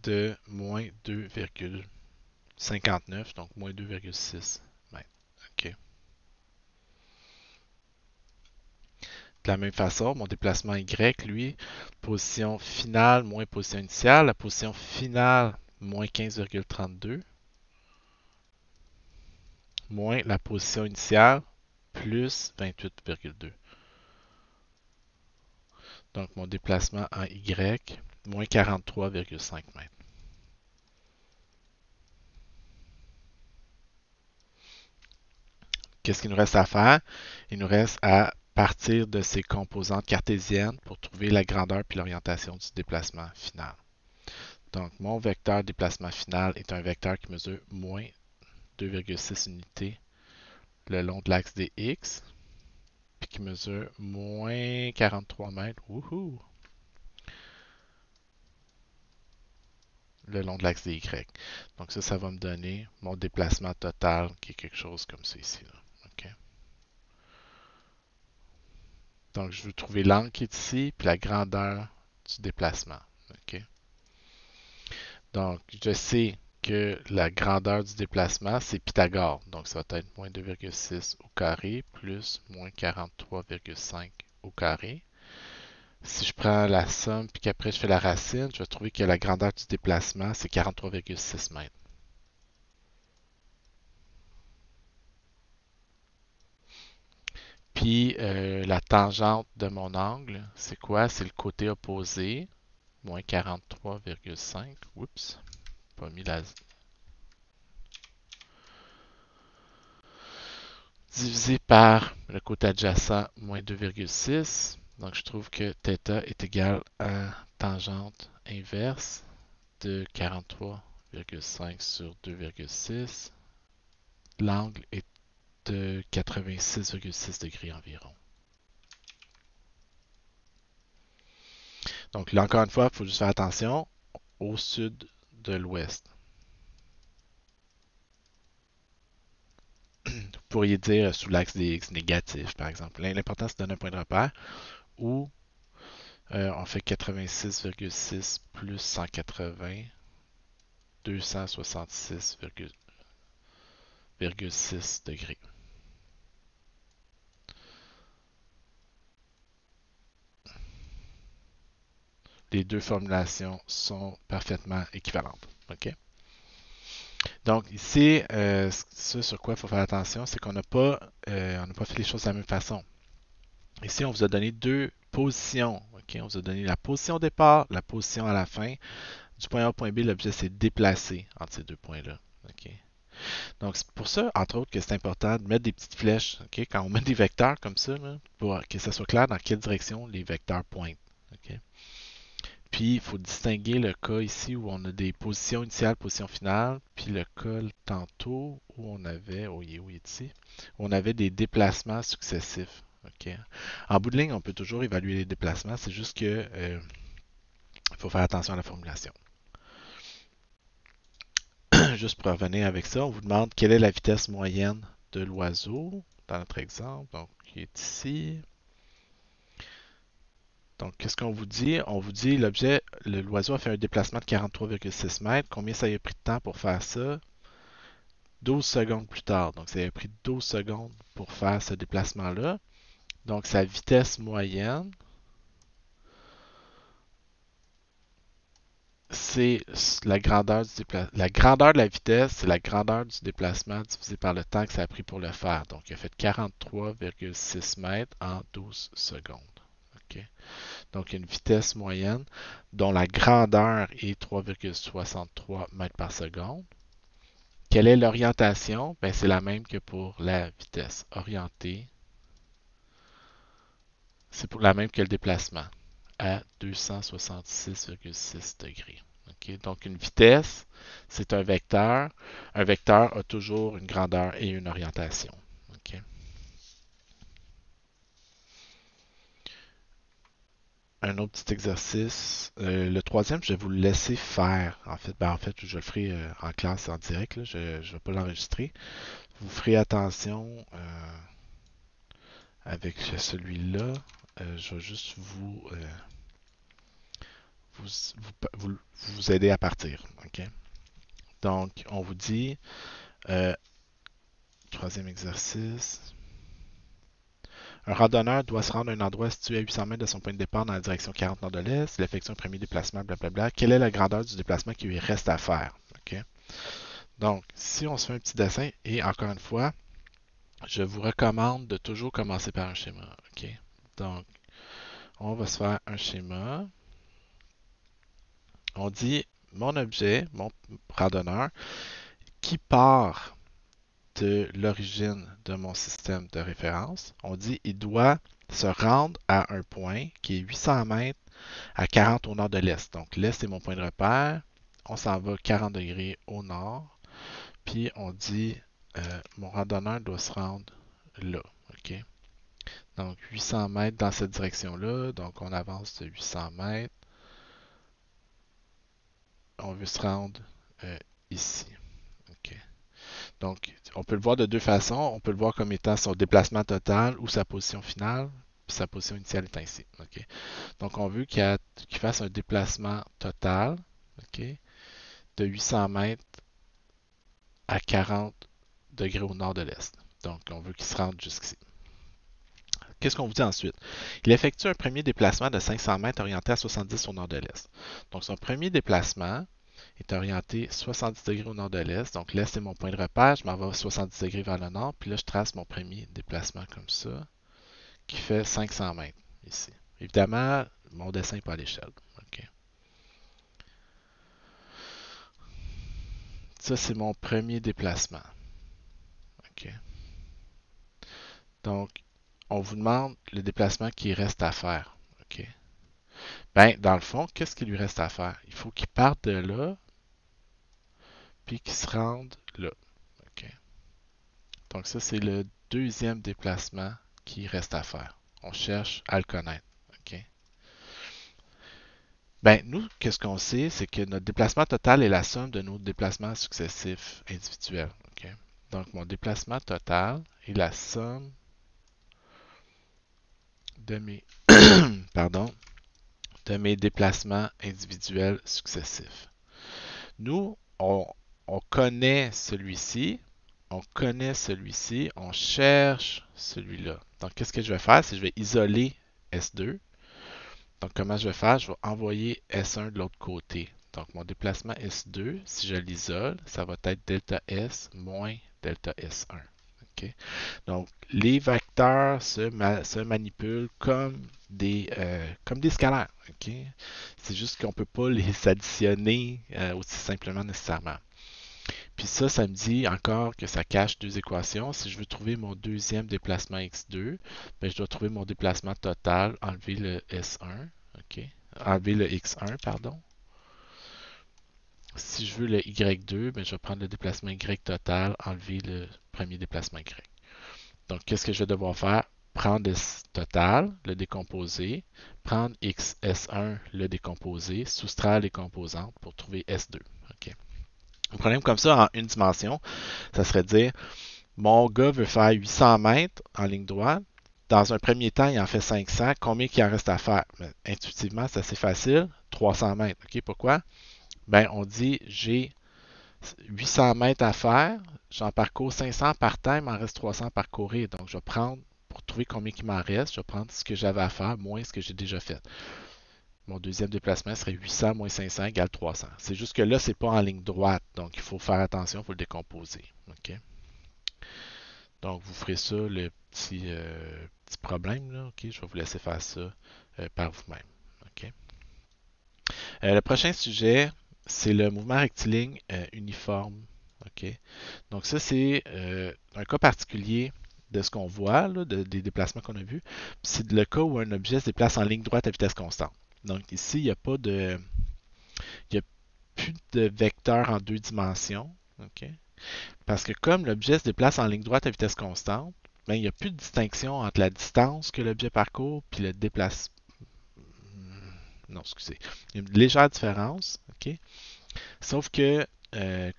de moins 2,59, donc moins 2,6 mètres. OK. De la même façon, mon déplacement Y, lui, position finale moins position initiale. La position finale, moins 15,32, moins la position initiale, plus 28,2. Donc, mon déplacement en Y, moins 43,5 mètres. Qu'est-ce qu'il nous reste à faire? Il nous reste à partir de ces composantes cartésiennes pour trouver la grandeur puis l'orientation du déplacement final. Donc, mon vecteur déplacement final est un vecteur qui mesure moins 2,6 unités le long de l'axe des X, puis qui mesure moins 43 mètres wouhou, le long de l'axe des Y. Donc ça va me donner mon déplacement total qui est quelque chose comme ça ici. Là. Okay. Donc, je veux trouver l'angle qui est ici, puis la grandeur du déplacement. OK? Donc, je sais que la grandeur du déplacement, c'est Pythagore. Donc, ça va être moins 2,6 au carré plus moins 43,5 au carré. Si je prends la somme puis qu'après je fais la racine, je vais trouver que la grandeur du déplacement, c'est 43,6 mètres. Puis la tangente de mon angle, c'est quoi? C'est le côté opposé, moins 43,5. Oups, pas mis la... Divisé par le côté adjacent, moins 2,6. Donc je trouve que θ est égal à tangente inverse de 43,5 sur 2,6. L'angle est de 86,6 degrés environ. Donc là, encore une fois, il faut juste faire attention au sud de l'ouest. Vous pourriez dire sous l'axe des x négatifs, par exemple. L'important, c'est de donner un point de repère où on fait 86,6 plus 180, 266,6 degrés. Les deux formulations sont parfaitement équivalentes. OK? Donc ici, ce sur quoi il faut faire attention, c'est qu'on n'a pas, fait les choses de la même façon. Ici, on vous a donné deux positions. OK? On vous a donné la position au départ, la position à la fin. Du point A au point B, l'objet s'est déplacé entre ces deux points-là. OK? Donc, c'est pour ça, entre autres, que c'est important de mettre des petites flèches. OK? Quand on met des vecteurs comme ça, là, pour que ça soit clair dans quelle direction les vecteurs pointent. OK? Puis, il faut distinguer le cas ici où on a des positions initiales, positions finales, puis le cas tantôt où on avait, où il est ici, où on avait des déplacements successifs. OK? En bout de ligne, on peut toujours évaluer les déplacements, c'est juste que il faut faire attention à la formulation. Juste pour revenir avec ça, on vous demande quelle est la vitesse moyenne de l'oiseau dans notre exemple. Donc, il est ici. Donc, qu'est-ce qu'on vous dit? On vous dit l'oiseau a fait un déplacement de 43,6 mètres. Combien ça a pris de temps pour faire ça? 12 secondes plus tard. Donc, ça a pris 12 secondes pour faire ce déplacement-là. Donc, sa vitesse moyenne, c'est la grandeur du déplacement. La grandeur de la vitesse, c'est la grandeur du déplacement divisé par le temps que ça a pris pour le faire. Donc, il a fait 43,6 mètres en 12 secondes. OK? Donc, il y a une vitesse moyenne dont la grandeur est 3,63 mètres par seconde. Quelle est l'orientation? Ben, c'est la même que pour la vitesse. Orientée, c'est pour la même que le déplacement, à 266,6 degrés. Okay? Donc, une vitesse, c'est un vecteur. Un vecteur a toujours une grandeur et une orientation. Okay? Un autre petit exercice. Le troisième, je vais vous le laisser faire. En fait, je le ferai en classe en direct. Là. Je ne vais pas l'enregistrer. Vous ferez attention avec celui-là. Je vais juste vous aider à partir. OK? Donc, on vous dit, troisième exercice. Un randonneur doit se rendre à un endroit situé à 800 mètres de son point de départ dans la direction 40 nord de l'est. Il effectue un premier déplacement, blablabla. Quelle est la grandeur du déplacement qui lui reste à faire? OK? Donc, si on se fait un petit dessin, et encore une fois, je vous recommande de toujours commencer par un schéma. OK? Donc, on va se faire un schéma. On dit mon objet, mon randonneur, qui part de l'origine de mon système de référence. On dit il doit se rendre à un point qui est 800 mètres à 40 au nord de l'est. Donc l'est est mon point de repère. On s'en va 40 degrés au nord. Puis on dit mon randonneur doit se rendre là. OK? Donc 800 mètres dans cette direction-là. Donc on avance de 800 mètres. On veut se rendre ici. OK? Donc, on peut le voir de deux façons. On peut le voir comme étant son déplacement total ou sa position finale. puis sa position initiale est ici. OK? Donc, on veut qu'il fasse un déplacement total, OK, de 800 mètres à 40 degrés au nord de l'est. Donc, on veut qu'il se rende jusqu'ici. Qu'est-ce qu'on vous dit ensuite? Il effectue un premier déplacement de 500 mètres orienté à 70 au nord de l'est. Donc, son premier déplacement est orienté 70 degrés au nord de l'est. Donc, l'est est mon point de repère. Je m'en vais 70 degrés vers le nord. Puis là, je trace mon premier déplacement comme ça, qui fait 500 mètres ici. Évidemment, mon dessin n'est pas à l'échelle. OK. Ça, c'est mon premier déplacement. OK. Donc, on vous demande le déplacement qui reste à faire. OK. Ben, dans le fond, qu'est-ce qu'il lui reste à faire? Il faut qu'il parte de là, puis qu'il se rende là. OK. Donc, ça, c'est le deuxième déplacement qui reste à faire. On cherche à le connaître. OK. Ben, nous, qu'est-ce qu'on sait, c'est que notre déplacement total est la somme de nos déplacements successifs individuels. OK. Donc, mon déplacement total est la somme de mes, pardon, de mes déplacements individuels successifs. Nous, on connaît celui-ci, on connaît celui-ci, on cherche celui-là. Donc, qu'est-ce que je vais faire? C'est que je vais isoler S2. Donc, comment je vais faire? Je vais envoyer S1 de l'autre côté. Donc, mon déplacement S2, si je l'isole, ça va être delta S moins delta S1. Okay? Donc, les vecteurs se manipulent comme des scalaires. Okay? C'est juste qu'on ne peut pas les additionner aussi simplement nécessairement. Puis ça me dit encore que ça cache deux équations. Si je veux trouver mon deuxième déplacement x2, ben je dois trouver mon déplacement total, enlever le S1, OK? Enlever le x1, pardon. Si je veux le y2, ben je vais prendre le déplacement y total, enlever le premier déplacement y. Donc, qu'est-ce que je vais devoir faire? Prendre S total, le décomposer, prendre xS1, le décomposer, soustraire les composantes pour trouver S2. OK? Un problème comme ça en une dimension, ça serait de dire mon gars veut faire 800 mètres en ligne droite. Dans un premier temps, il en fait 500. Combien il en reste à faire? Mais, intuitivement, c'est assez facile. 300 mètres. OK, pourquoi? Ben, on dit j'ai 800 mètres à faire. J'en parcours 500 par temps, il m'en reste 300 à parcourir. Donc, je vais prendre, pour trouver combien il m'en reste, je vais prendre ce que j'avais à faire moins ce que j'ai déjà fait. Mon deuxième déplacement serait 800 moins 500 égale 300. C'est juste que là, c'est pas en ligne droite. Donc, il faut faire attention, il faut le décomposer. OK? Donc, vous ferez ça, le petit problème. Là, OK? Je vais vous laisser faire ça par vous-même. OK? Le prochain sujet, c'est le mouvement rectiligne uniforme. OK? Donc, ça, c'est un cas particulier de ce qu'on voit, là, des déplacements qu'on a vus. C'est le cas où un objet se déplace en ligne droite à vitesse constante. Donc, ici, il n'y a pas de. Il n'y a plus de vecteur en deux dimensions. OK? Parce que comme l'objet se déplace en ligne droite à vitesse constante, ben, il n'y a plus de distinction entre la distance que l'objet parcourt et le déplacement. Non, excusez. Il y a une légère différence. OK? Sauf que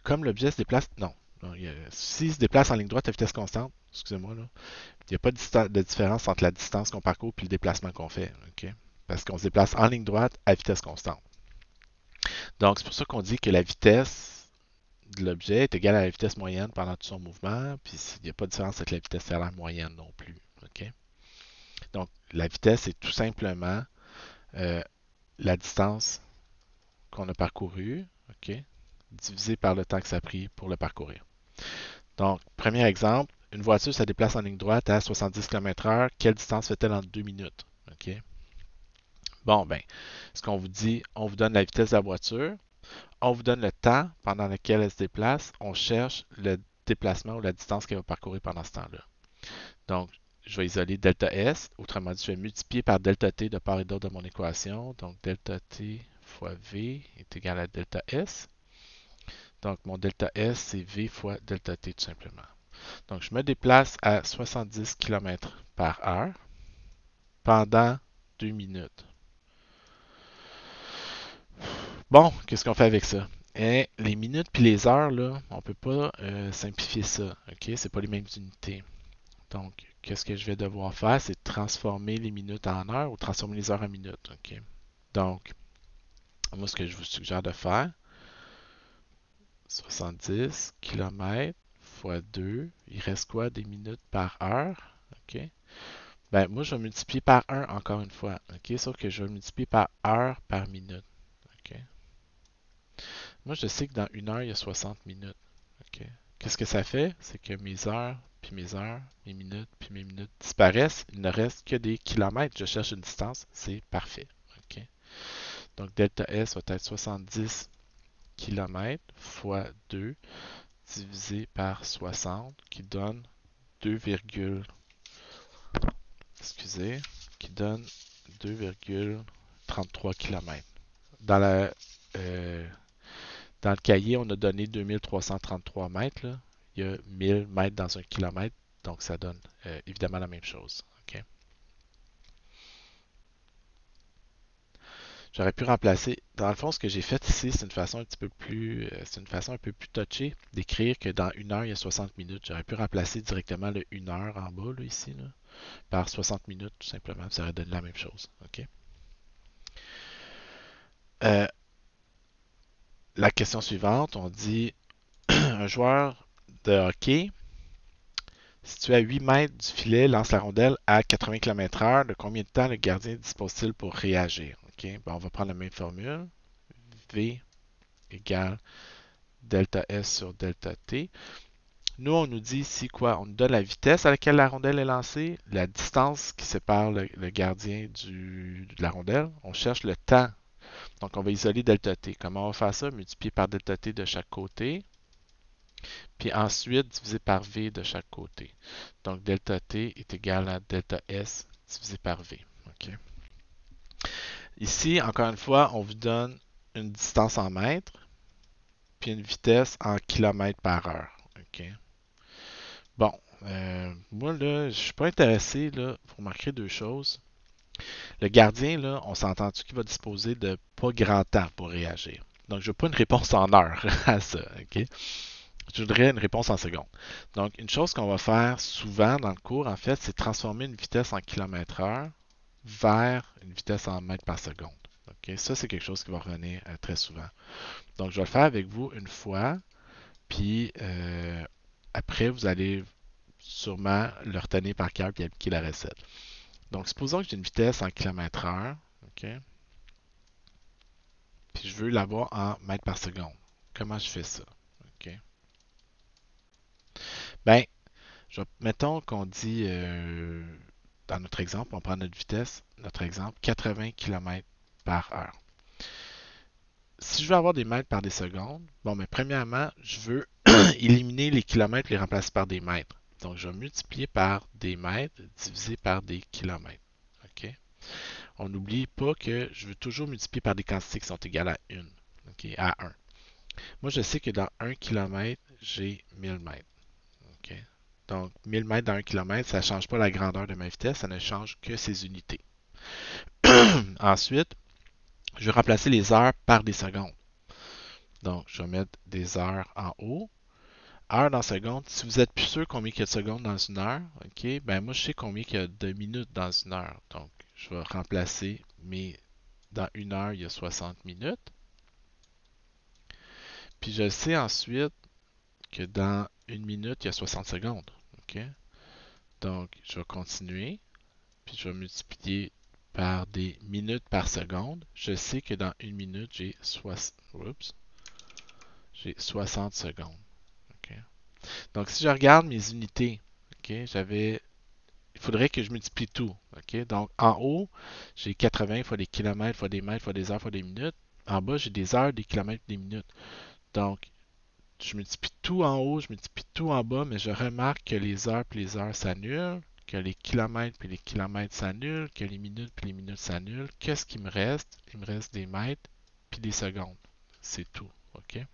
comme l'objet se déplace. Non. S'il se déplace en ligne droite à vitesse constante, excusez-moi, là, il n'y a pas de différence entre la distance qu'on parcourt et le déplacement qu'on fait. OK? Parce qu'on se déplace en ligne droite à vitesse constante. Donc, c'est pour ça qu'on dit que la vitesse de l'objet est égale à la vitesse moyenne pendant tout son mouvement, puis il n'y a pas de différence avec la vitesse stellaire moyenne non plus. OK? Donc, la vitesse est tout simplement la distance qu'on a parcourue, OK, divisé par le temps que ça a pris pour le parcourir. Donc, premier exemple, une voiture se déplace en ligne droite à 70 km/h. Quelle distance fait-elle en 2 minutes? OK? Bon, ben, ce qu'on vous dit, on vous donne la vitesse de la voiture, on vous donne le temps pendant lequel elle se déplace, on cherche le déplacement ou la distance qu'elle va parcourir pendant ce temps-là. Donc, je vais isoler delta S, autrement dit, je vais multiplier par delta T de part et d'autre de mon équation. Donc, delta T fois V est égal à delta S. Donc, mon delta S, c'est V fois delta T tout simplement. Donc, je me déplace à 70 km par heure pendant 2 minutes. Bon, qu'est-ce qu'on fait avec ça? Et les minutes puis les heures, là, on ne peut pas simplifier ça. OK? Ce pas les mêmes unités. Donc, qu'est-ce que je vais devoir faire? C'est transformer les minutes en heures ou transformer les heures en minutes. OK? Donc, moi, ce que je vous suggère de faire, 70 km fois 2, il reste quoi? Des minutes par heure. OK? Ben, moi, je vais multiplier par 1 encore une fois. OK? Sauf que je vais multiplier par heure par minute. OK? Moi, je sais que dans une heure, il y a 60 minutes. OK? Qu'est-ce que ça fait? C'est que mes heures, puis mes heures, mes minutes, puis mes minutes disparaissent. Il ne reste que des kilomètres. Je cherche une distance. C'est parfait. OK? Donc, delta S va être 70 km fois 2 divisé par 60 qui donne 2, excusez, qui donne 2,33 km. Dans euh, dans le cahier, on a donné 2333 mètres. Là. Il y a 1000 mètres dans un kilomètre, donc ça donne évidemment la même chose. OK? J'aurais pu remplacer. Dans le fond, ce que j'ai fait ici, c'est une façon un petit peu plus, c'est une façon un peu plus touchée d'écrire que dans une heure, il y a 60 minutes. J'aurais pu remplacer directement le 1 heure en bas, là, ici, là, par 60 minutes, tout simplement. Ça aurait donné la même chose. OK? Euh, la question suivante, on dit un joueur de hockey situé à 8 mètres du filet lance la rondelle à 80 km/h. De combien de temps le gardien dispose-t-il pour réagir? OK? Bon, on va prendre la même formule. V égale delta S sur delta T. Nous, on nous dit ici quoi? On nous donne la vitesse à laquelle la rondelle est lancée, la distance qui sépare le gardien de la rondelle. On cherche le temps. Donc, on va isoler delta T. Comment on va faire ça? Multiplier par delta T de chaque côté. Puis ensuite, divisé par V de chaque côté. Donc, delta T est égal à delta S divisé par V. Okay. Ici, encore une fois, on vous donne une distance en mètres, puis une vitesse en kilomètres par heure. Okay. Bon, moi, là, je suis pas intéressé, là, pour marquer deux choses. Le gardien, là, on s'entend-tu qu'il va disposer de pas grand temps pour réagir. Donc, je veux pas une réponse en heure à ça. OK? Je voudrais une réponse en secondes. Donc, une chose qu'on va faire souvent dans le cours, en fait, c'est transformer une vitesse en kilomètre-heure vers une vitesse en mètres par seconde. Okay? Ça, c'est quelque chose qui va revenir très souvent. Donc, je vais le faire avec vous une fois, puis après, vous allez sûrement le retenir par cœur et appliquer la recette. Donc, supposons que j'ai une vitesse en kilomètre-heure, OK? Puis je veux l'avoir en mètres par seconde. Comment je fais ça? OK? Ben, mettons qu'on dit, dans notre exemple, on prend notre vitesse, notre exemple, 80 km par heure. Si je veux avoir des mètres par des secondes, bon, mais premièrement, je veux éliminer les kilomètres et les remplacer par des mètres. Donc, je vais multiplier par des mètres divisé par des kilomètres. OK? On n'oublie pas que je veux toujours multiplier par des quantités qui sont égales à 1. OK? À 1. Moi, je sais que dans 1 km, j'ai 1000 mètres. OK? Donc, 1000 mètres dans 1 km, ça ne change pas la grandeur de ma vitesse, ça ne change que ses unités. Ensuite, je vais remplacer les heures par des secondes. Donc, je vais mettre des heures en haut. Heure dans seconde. Si vous êtes plus sûr combien il y a de secondes dans une heure, ok, ben moi je sais combien il y a de minutes dans une heure. Donc, je vais remplacer dans une heure, il y a 60 minutes. Puis je sais ensuite que dans une minute, il y a 60 secondes. OK? Donc, je vais continuer. Puis je vais multiplier par des minutes par seconde. Je sais que dans une minute, j'ai 60 secondes. OK? Donc, si je regarde mes unités, OK, il faudrait que je multiplie tout. OK? Donc, en haut, j'ai 80 fois des kilomètres, fois des mètres, fois des heures, fois des minutes. En bas, j'ai des heures, des kilomètres, des minutes. Donc, je multiplie tout en haut, je multiplie tout en bas, mais je remarque que les heures puis les heures s'annulent, que les kilomètres puis les kilomètres s'annulent, que les minutes puis les minutes s'annulent. Qu'est-ce qui me reste? Il me reste des mètres puis des secondes. C'est tout. OK?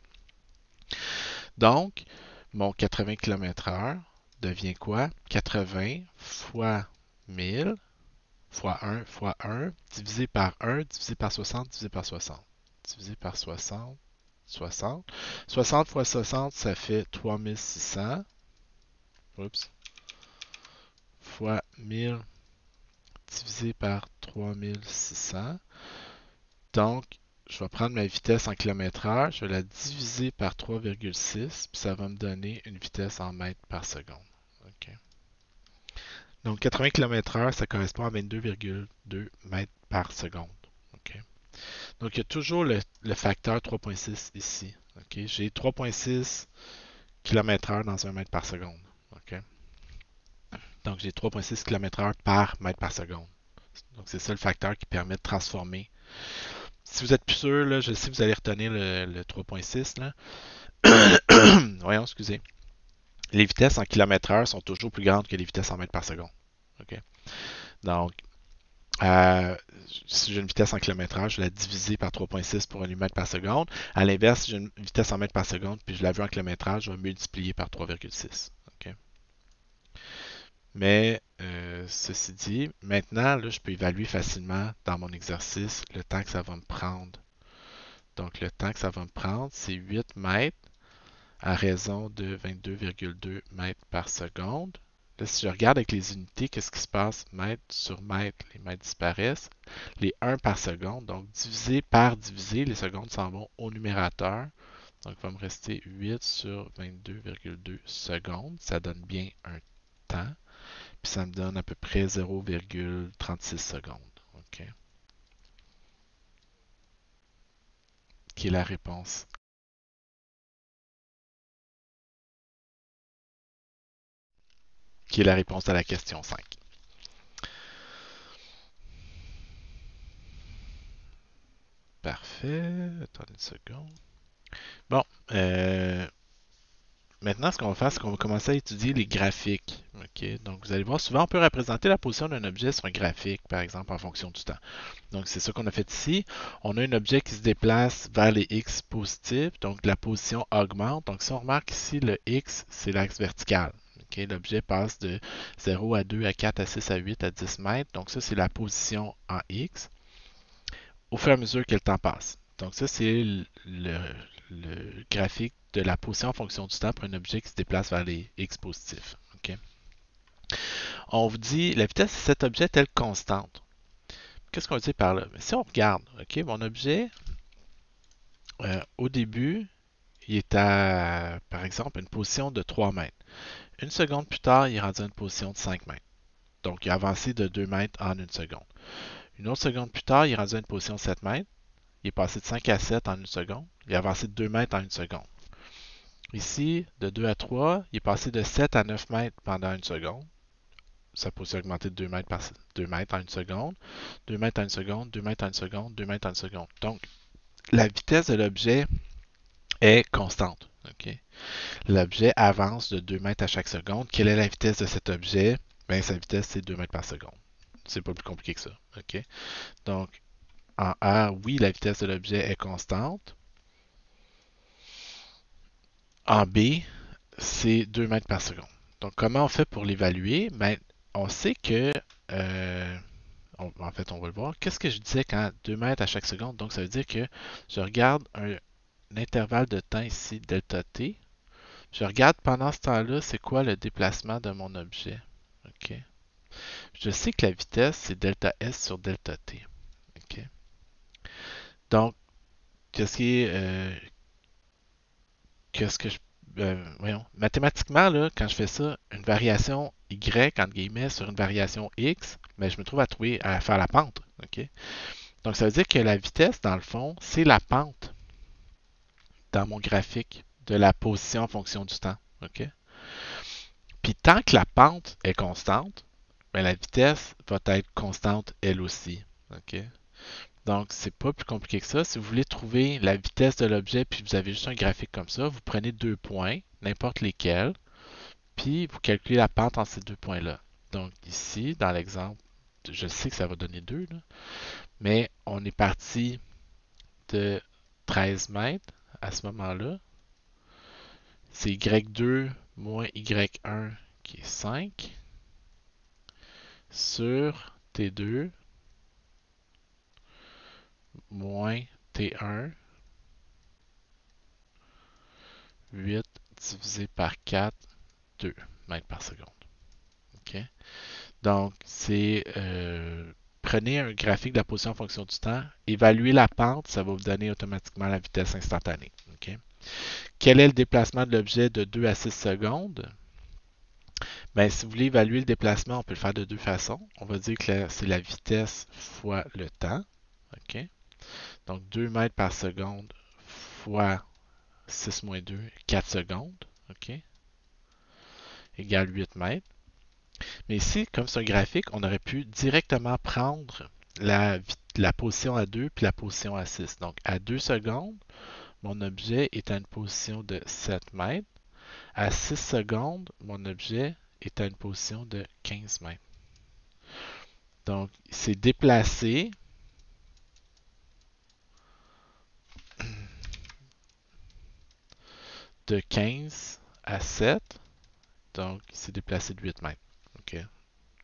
Donc, mon 80 km/h devient quoi? 80 fois 1000 fois 1 fois 1 divisé par 1 divisé par 60 divisé par 60 divisé par 60 60. 60 fois 60, ça fait 3600. Oups. fois 1000 divisé par 3600. Donc, je vais prendre ma vitesse en km/h, je vais la diviser par 3,6, puis ça va me donner une vitesse en mètres par seconde. OK. Donc, 80 km/h, ça correspond à 22,2 mètres par seconde. OK. Donc, il y a toujours le facteur 3,6 ici. OK. J'ai 3,6 km/h dans un mètre par seconde. OK. Donc, j'ai 3,6 km/h par mètre par seconde. Donc, c'est ça le facteur qui permet de transformer. Si vous êtes plus sûr, là, je sais que vous allez retenir le 3,6. Là. Voyons, excusez. Les vitesses en km/h sont toujours plus grandes que les vitesses en mètres par seconde. OK? Donc, si j'ai une vitesse en km/h, je vais la diviser par 3,6 pour un mètre par seconde. À l'inverse, si j'ai une vitesse en mètre par seconde, puis je la veux en km/h, je vais multiplier par 3,6. OK? Mais, ceci dit, maintenant, là, je peux évaluer facilement dans mon exercice le temps que ça va me prendre. Donc, le temps que ça va me prendre, c'est 8 mètres à raison de 22,2 mètres par seconde. Là, si je regarde avec les unités, qu'est-ce qui se passe? Mètre sur mètre, les mètres disparaissent. Les 1 par seconde, donc divisé par divisé, les secondes s'en vont au numérateur. Donc, il va me rester 8 sur 22,2 secondes. Ça donne bien un temps. Puis ça me donne à peu près 0,36 secondes. OK? Qui est la réponse? Qui est la réponse à la question 5. Parfait. Attendez une seconde. Bon, maintenant, ce qu'on va faire, c'est qu'on va commencer à étudier les graphiques. OK? Donc, vous allez voir, souvent, on peut représenter la position d'un objet sur un graphique, par exemple, en fonction du temps. Donc, c'est ça qu'on a fait ici. On a un objet qui se déplace vers les X positifs, donc la position augmente. Donc, si on remarque ici, le X, c'est l'axe vertical. OK? L'objet passe de 0 à 2 à 4 à 6 à 8 à 10 mètres. Donc, ça, c'est la position en X au fur et à mesure que le temps passe. Donc ça, c'est le graphique de la position en fonction du temps pour un objet qui se déplace vers les X positifs. OK? On vous dit la vitesse de cet objet est-elle constante? Qu'est-ce qu'on veut dire par là? Si on regarde, OK, mon objet, au début, il est à, par exemple, une position de 3 mètres. Une seconde plus tard, il est rendu à une position de 5 mètres. Donc, il a avancé de 2 mètres en une seconde. Une autre seconde plus tard, il est rendu à une position de 7 mètres. Il est passé de 5 à 7 en une seconde. Il a avancé de 2 mètres en une seconde. Ici, de 2 à 3, il est passé de 7 à 9 mètres pendant une seconde. Ça peut aussi augmenter de 2 mètres, 2 mètres en une seconde. 2 mètres en une seconde, 2 mètres en une seconde, 2 mètres en une seconde. Donc, la vitesse de l'objet est constante. Okay? L'objet avance de 2 mètres à chaque seconde. Quelle est la vitesse de cet objet? Bien, sa vitesse, c'est 2 mètres par seconde. C'est pas plus compliqué que ça. Okay? Donc, en A, oui, la vitesse de l'objet est constante. En B, c'est 2 mètres par seconde. Donc, comment on fait pour l'évaluer? Ben, on sait que, en fait, on va le voir. Qu'est-ce que je disais quand 2 mètres à chaque seconde? Donc, ça veut dire que je regarde un intervalle de temps ici, delta t. Je regarde pendant ce temps-là, c'est quoi le déplacement de mon objet. OK? Je sais que la vitesse, c'est delta s sur delta t. OK? Donc, qu'est-ce que je voyons, mathématiquement, là, quand je fais ça, une variation y, entre guillemets, sur une variation x, mais je me trouve à faire la pente. OK? Donc, ça veut dire que la vitesse, dans le fond, c'est la pente dans mon graphique de la position en fonction du temps. OK? Puis, tant que la pente est constante, ben, la vitesse va être constante elle aussi. OK? Donc, c'est pas plus compliqué que ça. Si vous voulez trouver la vitesse de l'objet, puis vous avez juste un graphique comme ça, vous prenez 2 points, n'importe lesquels, puis vous calculez la pente entre ces 2 points-là. Donc ici, dans l'exemple, je sais que ça va donner 2, là, mais on est parti de 13 mètres à ce moment-là. C'est y2 moins y1 qui est 5 sur t2 moins t1, 8 divisé par 4, 2 mètres par seconde. OK? Donc, c'est prenez un graphique de la position en fonction du temps, évaluez la pente, ça va vous donner automatiquement la vitesse instantanée. Okay? Quel est le déplacement de l'objet de 2 à 6 secondes? Ben, si vous voulez évaluer le déplacement, on peut le faire de deux façons. On va dire que c'est la vitesse fois le temps. Okay? Donc 2 mètres par seconde fois 6 moins 2, 4 secondes. Okay? Égale 8 mètres. Mais ici, comme c'est un graphique, on aurait pu directement prendre la position à 2 puis la position à 6. Donc, à 2 secondes, mon objet est à une position de 7 mètres. À 6 secondes, mon objet est à une position de 15 mètres. Donc, c'est déplacé de 15 à 7. Donc, c'est déplacé de 8 mètres. Okay?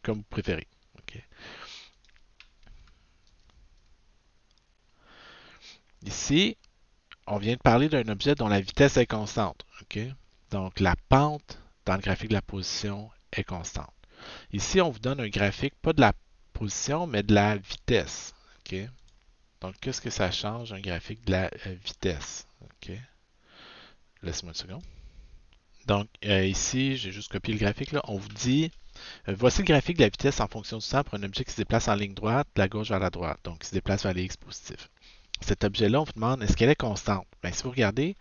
Comme vous préférez. Okay? Ici, on vient de parler d'un objet dont la vitesse est constante. Okay? Donc, la pente dans le graphique de la position est constante. Ici, on vous donne un graphique, pas de la position, mais de la vitesse. Okay? Donc, qu'est-ce que ça change, un graphique de la vitesse? Okay? Laisse-moi une seconde. Donc, ici, j'ai juste copié le graphique. Là. On vous dit, voici le graphique de la vitesse en fonction du temps pour un objet qui se déplace en ligne droite, de la gauche vers la droite. Donc, qui se déplace vers les x positifs. Cet objet-là, on vous demande, est-ce qu'elle est constante? Bien, si vous regardez,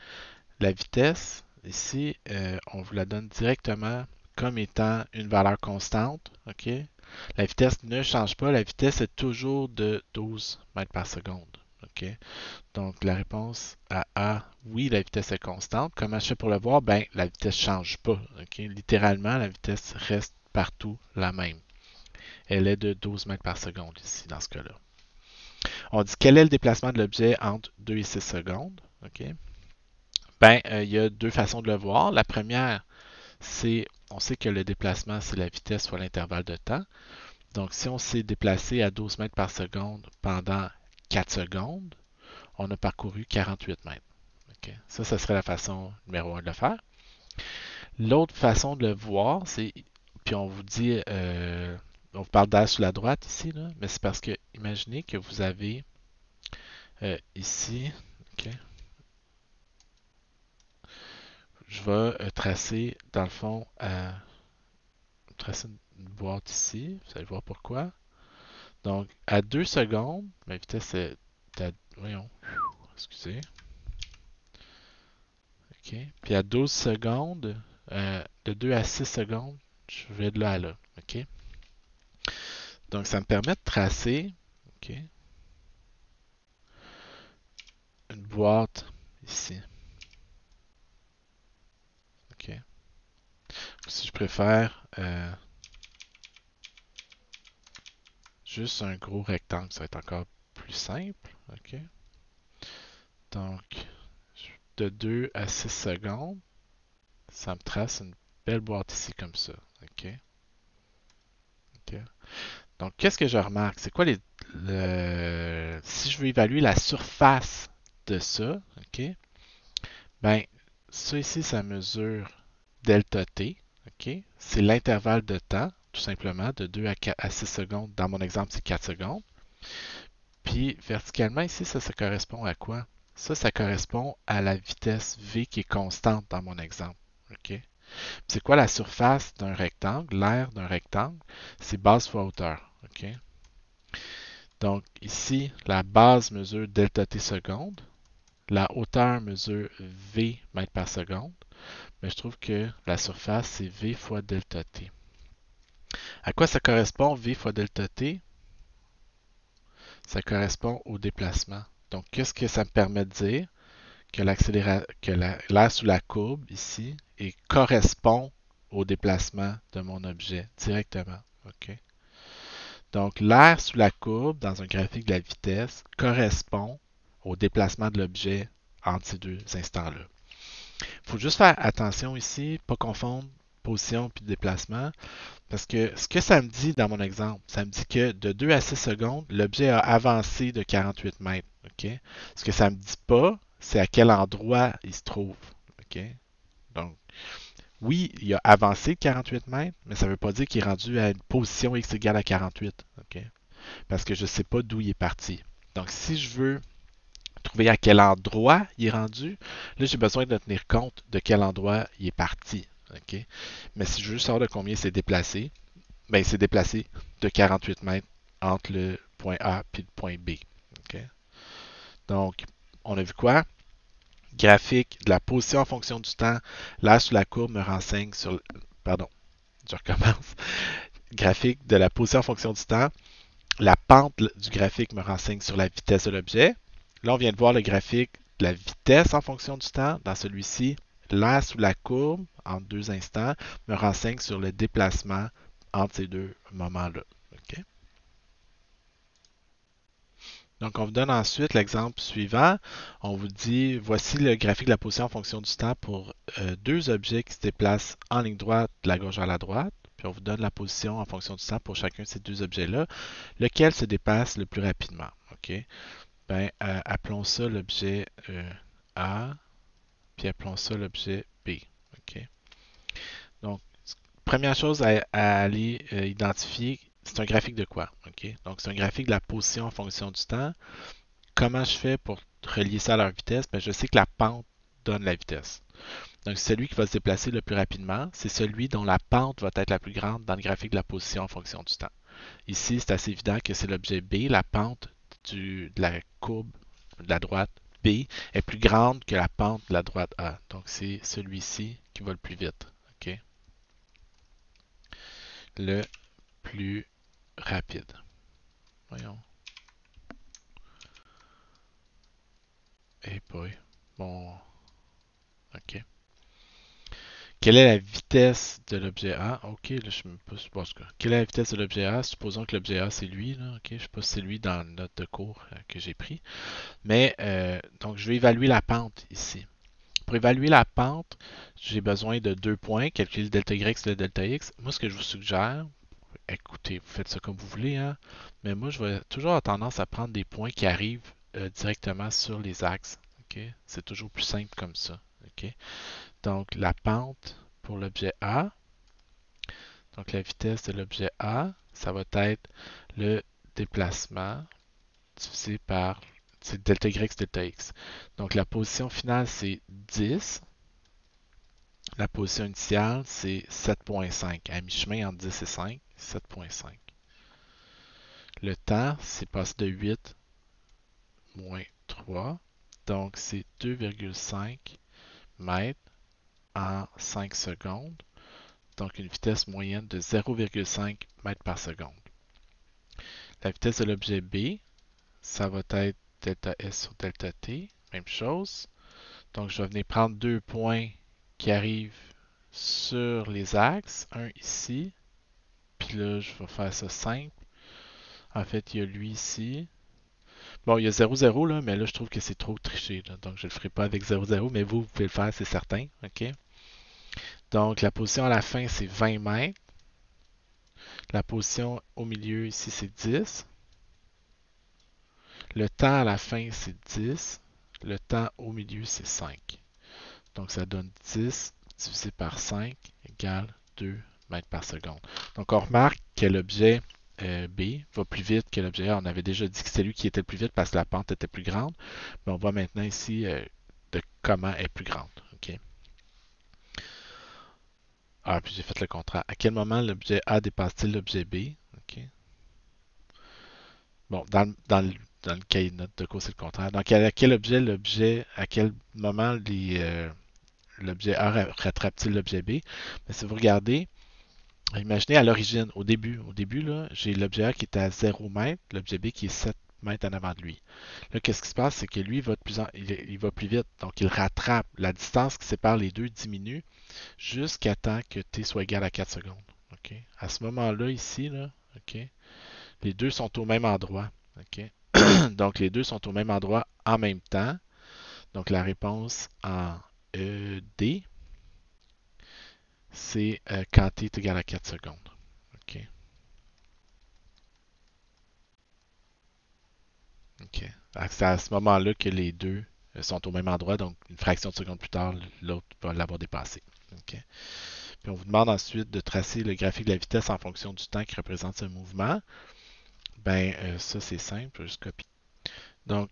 la vitesse, ici, on vous la donne directement comme étant une valeur constante. OK? La vitesse ne change pas. La vitesse est toujours de 12 mètres par seconde. OK? Donc, la réponse à A, oui, la vitesse est constante. Comment je fais pour le voir? Ben, la vitesse ne change pas. OK? Littéralement, la vitesse reste partout la même. Elle est de 12 mètres par seconde ici, dans ce cas-là. On dit quel est le déplacement de l'objet entre 2 et 6 secondes. OK? Ben, il y a deux façons de le voir. La première, c'est, on sait que le déplacement, c'est la vitesse fois l'intervalle de temps. Donc, si on s'est déplacé à 12 mètres par seconde pendant 4 secondes, on a parcouru 48 mètres. Okay? Ça serait la façon numéro 1 de le faire. L'autre façon de le voir, c'est, puis on vous dit, on vous parle d'air sur la droite ici, là, mais c'est parce que, imaginez que vous avez ici, okay, je vais tracer, dans le fond, tracer une boîte ici, vous allez voir pourquoi. Donc, à 2 secondes, ma vitesse est à, voyons, excusez, ok, puis à 12 secondes, de 2 à 6 secondes, je vais de là à là, ok. Donc, ça me permet de tracer, ok, une boîte ici, ok. Si je préfère juste un gros rectangle, ça va être encore plus simple, ok. Donc, de 2 à 6 secondes, ça me trace une belle boîte ici comme ça, ok. Ok. Donc, qu'est-ce que je remarque? C'est quoi si je veux évaluer la surface de ça, ok, ben, ça ici, ça mesure delta t, ok? C'est l'intervalle de temps, tout simplement, de 2 à 6 secondes. Dans mon exemple, c'est 4 secondes. Puis, verticalement, ici, ça correspond à quoi? Ça correspond à la vitesse v qui est constante dans mon exemple, ok? C'est quoi la surface d'un rectangle? L'aire d'un rectangle, c'est base fois hauteur, ok? Donc ici, la base mesure delta t secondes, la hauteur mesure v mètres par seconde, mais je trouve que la surface, c'est v fois delta t. À quoi ça correspond, v fois delta t? Ça correspond au déplacement. Donc, qu'est-ce que ça me permet de dire? Que l'air sous la courbe, ici, correspond au déplacement de mon objet directement. OK? Donc, l'air sous la courbe, dans un graphique de la vitesse, correspond au déplacement de l'objet entre ces deux instants-là. Il faut juste faire attention ici, pas confondre position puis déplacement, parce que ce que ça me dit dans mon exemple, ça me dit que de 2 à 6 secondes, l'objet a avancé de 48 mètres. Okay? Ce que ça ne me dit pas, c'est à quel endroit il se trouve. Okay? Donc, Oui, il a avancé de 48 mètres, mais ça ne veut pas dire qu'il est rendu à une position x égale à 48. OK? Parce que je ne sais pas d'où il est parti. Donc, si je veux trouver à quel endroit il est rendu, là, j'ai besoin de tenir compte de quel endroit il est parti. OK? Mais si je veux savoir de combien il s'est déplacé, ben, il s'est déplacé de 48 mètres entre le point A et le point B. OK? Donc, on a vu quoi? Graphique de la position en fonction du temps. Là, sur la courbe me renseigne sur... Pardon, je recommence. Graphique de la position en fonction du temps. La pente du graphique me renseigne sur la vitesse de l'objet. Là, on vient de voir le graphique de la vitesse en fonction du temps. Dans celui-ci, là, sous la courbe, en 2 instants, me renseigne sur le déplacement entre ces deux moments-là. OK? Donc, on vous donne ensuite l'exemple suivant. On vous dit, voici le graphique de la position en fonction du temps pour deux objets qui se déplacent en ligne droite de la gauche à la droite. Puis on vous donne la position en fonction du temps pour chacun de ces deux objets-là, lequel se dépasse le plus rapidement. OK? Ben, appelons ça l'objet A, puis appelons ça l'objet B. OK? Donc, première chose à aller identifier, c'est un graphique de quoi? OK? Donc, c'est un graphique de la position en fonction du temps. Comment je fais pour relier ça à leur vitesse? Ben, je sais que la pente donne la vitesse. Donc, celui qui va se déplacer le plus rapidement, c'est celui dont la pente va être la plus grande dans le graphique de la position en fonction du temps. Ici, c'est assez évident que c'est l'objet B. La pente de la courbe de la droite B est plus grande que la pente de la droite A. Donc, c'est celui-ci qui va le plus vite. OK? Le plus rapide. Voyons. Eh boy. Bon. OK. Quelle est la vitesse de l'objet A? Ok, là, je ne sais pas. Quelle est la vitesse de l'objet A? Supposons que l'objet A, c'est lui. Là. Ok, je ne sais pas si c'est lui dans la note de cours que j'ai pris. Mais, donc, je vais évaluer la pente ici. Pour évaluer la pente, j'ai besoin de 2 points. Calculer le delta Y sur le delta X. Moi, ce que je vous suggère, écoutez, vous faites ça comme vous voulez, hein, mais moi, je vais toujours avoir tendance à prendre des points qui arrivent directement sur les axes. Ok? C'est toujours plus simple comme ça. Ok? Donc, la pente pour l'objet A, donc la vitesse de l'objet A, ça va être le déplacement divisé par delta Y, delta X. Donc, la position finale, c'est 10. La position initiale, c'est 7.5. À mi-chemin entre 10 et 5, 7.5. Le temps, c'est passé de 8 moins 3. Donc, c'est 2,5 mètres en 5 secondes. Donc, une vitesse moyenne de 0,5 mètres par seconde. La vitesse de l'objet B, ça va être delta S sur delta T. Même chose. Donc, je vais venir prendre 2 points qui arrivent sur les axes. Un ici. Puis là, je vais faire ça simple. En fait, il y a lui ici. Bon, il y a 0, 0 là, mais là, je trouve que c'est trop triché. Là, donc, je ne le ferai pas avec 0, 0, mais vous pouvez le faire, c'est certain. OK? Donc, la position à la fin, c'est 20 mètres. La position au milieu, ici, c'est 10. Le temps à la fin, c'est 10. Le temps au milieu, c'est 5. Donc, ça donne 10 divisé par 5 égale 2 mètres par seconde. Donc, on remarque que l'objet B va plus vite que l'objet A. On avait déjà dit que c'est lui qui était le plus vite parce que la pente était plus grande. Mais on voit maintenant ici de comment elle est plus grande. OK? Ah, puis j'ai fait le contraire. À quel moment l'objet A dépasse-t-il l'objet B? OK? Bon, dans le cahier de notes de cours, c'est le contraire. Donc, à quel objet, à quel moment l'objet A rattrape-t-il l'objet B? Mais si vous regardez, imaginez à l'origine, au début là, j'ai l'objet A qui est à 0 mètre, l'objet B qui est 7 mètres en avant de lui. Là, qu'est-ce qui se passe? C'est que lui, il va plus vite. Donc, il rattrape. La distance qui sépare les deux diminue jusqu'à temps que t soit égal à 4 secondes. OK? À ce moment-là, ici, là, OK, les deux sont au même endroit. OK? Donc, les deux sont au même endroit en même temps. Donc, la réponse en D, c'est quand t est égal à 4 secondes. OK? OK. C'est à ce moment-là que les deux sont au même endroit, donc une fraction de seconde plus tard, l'autre va l'avoir dépassé. OK? Puis on vous demande ensuite de tracer le graphique de la vitesse en fonction du temps qui représente ce mouvement. Ben, ça c'est simple, je vais juste copier. Donc,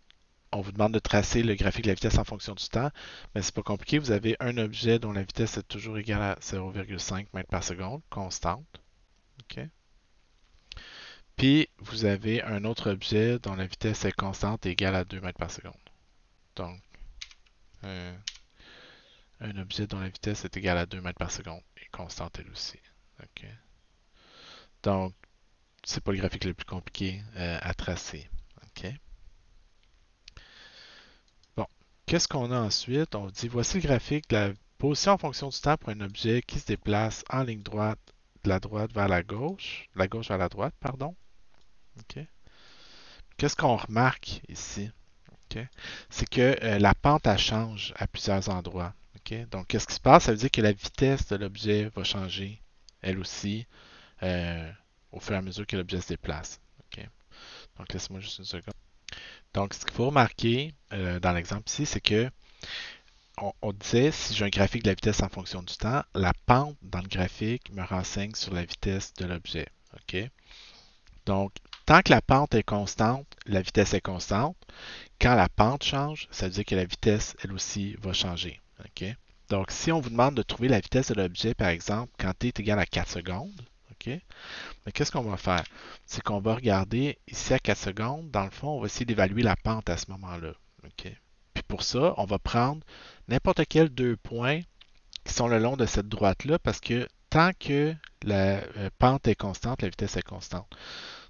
on vous demande de tracer le graphique de la vitesse en fonction du temps, mais c'est pas compliqué. Vous avez un objet dont la vitesse est toujours égale à 0,5 mètres par seconde, constante. OK? Puis, vous avez un autre objet dont la vitesse est constante et égale à 2 mètres par seconde. Donc, euh, un objet dont la vitesse est égale à 2 mètres par seconde et constante elle aussi. OK? Donc, c'est pas le graphique le plus compliqué à tracer. OK? Bon, qu'est-ce qu'on a ensuite? On dit voici le graphique de la position en fonction du temps pour un objet qui se déplace en ligne droite de la droite vers de la gauche vers la droite, pardon. OK? Qu'est-ce qu'on remarque ici? OK? C'est que la pente elle change à plusieurs endroits. OK? Donc, qu'est-ce qui se passe? Ça veut dire que la vitesse de l'objet va changer, elle aussi, euh, au fur et à mesure que l'objet se déplace. OK? Donc, laisse-moi juste une seconde. Donc, ce qu'il faut remarquer dans l'exemple ici, c'est que on disait si j'ai un graphique de la vitesse en fonction du temps, la pente dans le graphique me renseigne sur la vitesse de l'objet. OK? Donc, tant que la pente est constante, la vitesse est constante. Quand la pente change, ça veut dire que la vitesse, elle aussi, va changer. OK? Donc, si on vous demande de trouver la vitesse de l'objet, par exemple, quand t est égal à 4 secondes, OK? Mais qu'est-ce qu'on va faire? C'est qu'on va regarder ici à 4 secondes. Dans le fond, on va essayer d'évaluer la pente à ce moment-là. OK? Puis pour ça, on va prendre n'importe quel deux points qui sont le long de cette droite-là parce que tant que la pente est constante, la vitesse est constante.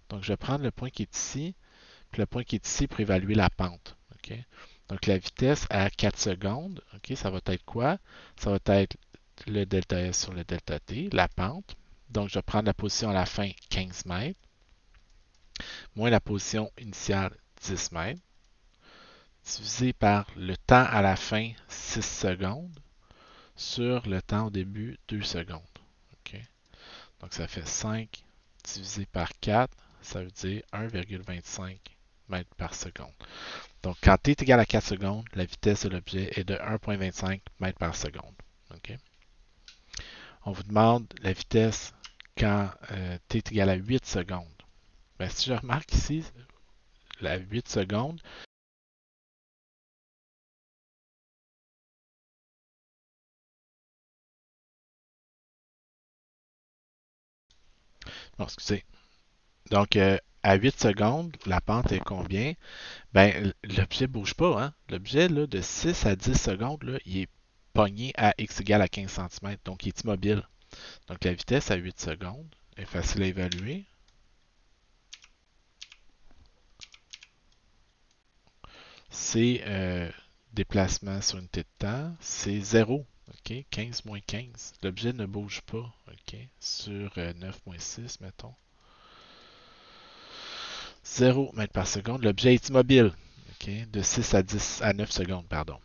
Donc, je vais prendre le point qui est ici, puis le point qui est ici pour évaluer la pente. OK? Donc, la vitesse à 4 secondes, OK, ça va être quoi? Ça va être le delta S sur le delta T, la pente. Donc, je vais prendre la position à la fin 15 mètres, moins la position initiale 10 mètres, divisé par le temps à la fin 6 secondes, sur le temps au début 2 secondes. OK? Donc, ça fait 5 divisé par 4, ça veut dire 1,25 mètres par seconde. Donc, quand t est égal à 4 secondes, la vitesse de l'objet est de 1,25 mètres par seconde. OK? On vous demande la vitesse quand t est égal à 8 secondes. Ben, si je remarque ici, la 8 secondes, non, excusez. Donc, à 8 secondes, la pente est combien? Ben, l'objet ne bouge pas, hein? L'objet, là, de 6 à 10 secondes, là, il est pogné à x égale à 15 cm, donc il est immobile. Donc, la vitesse à 8 secondes est facile à évaluer. C'est déplacement sur unité de temps, c'est 0. OK? 15 moins 15. L'objet ne bouge pas. OK? Sur 9,6, mettons. 0 mètres par seconde. L'objet est immobile. OK? De 6 à 10 à 9 secondes, pardon.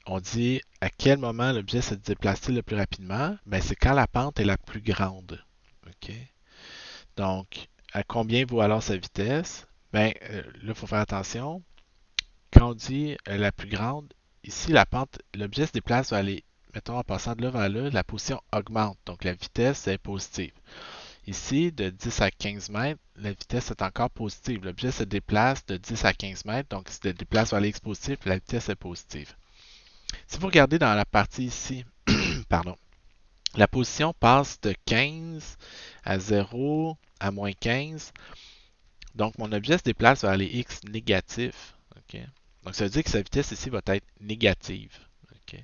On dit à quel moment l'objet se déplace le plus rapidement? Ben, c'est quand la pente est la plus grande. OK? Donc, à combien vaut alors sa vitesse? Ben, là, il faut faire attention. Quand on dit la plus grande, ici, la pente, l'objet se déplace vers les, mettons, en passant de là vers là, la position augmente. Donc, la vitesse est positive. Ici, de 10 à 15 mètres, la vitesse est encore positive. L'objet se déplace de 10 à 15 mètres, donc il se déplace vers l'ex positif, la vitesse est positive. Si vous regardez dans la partie ici, pardon, la position passe de 15 à 0 à moins 15. Donc, mon objet se déplace vers les x négatifs. OK? Donc, ça veut dire que sa vitesse ici va être négative. OK?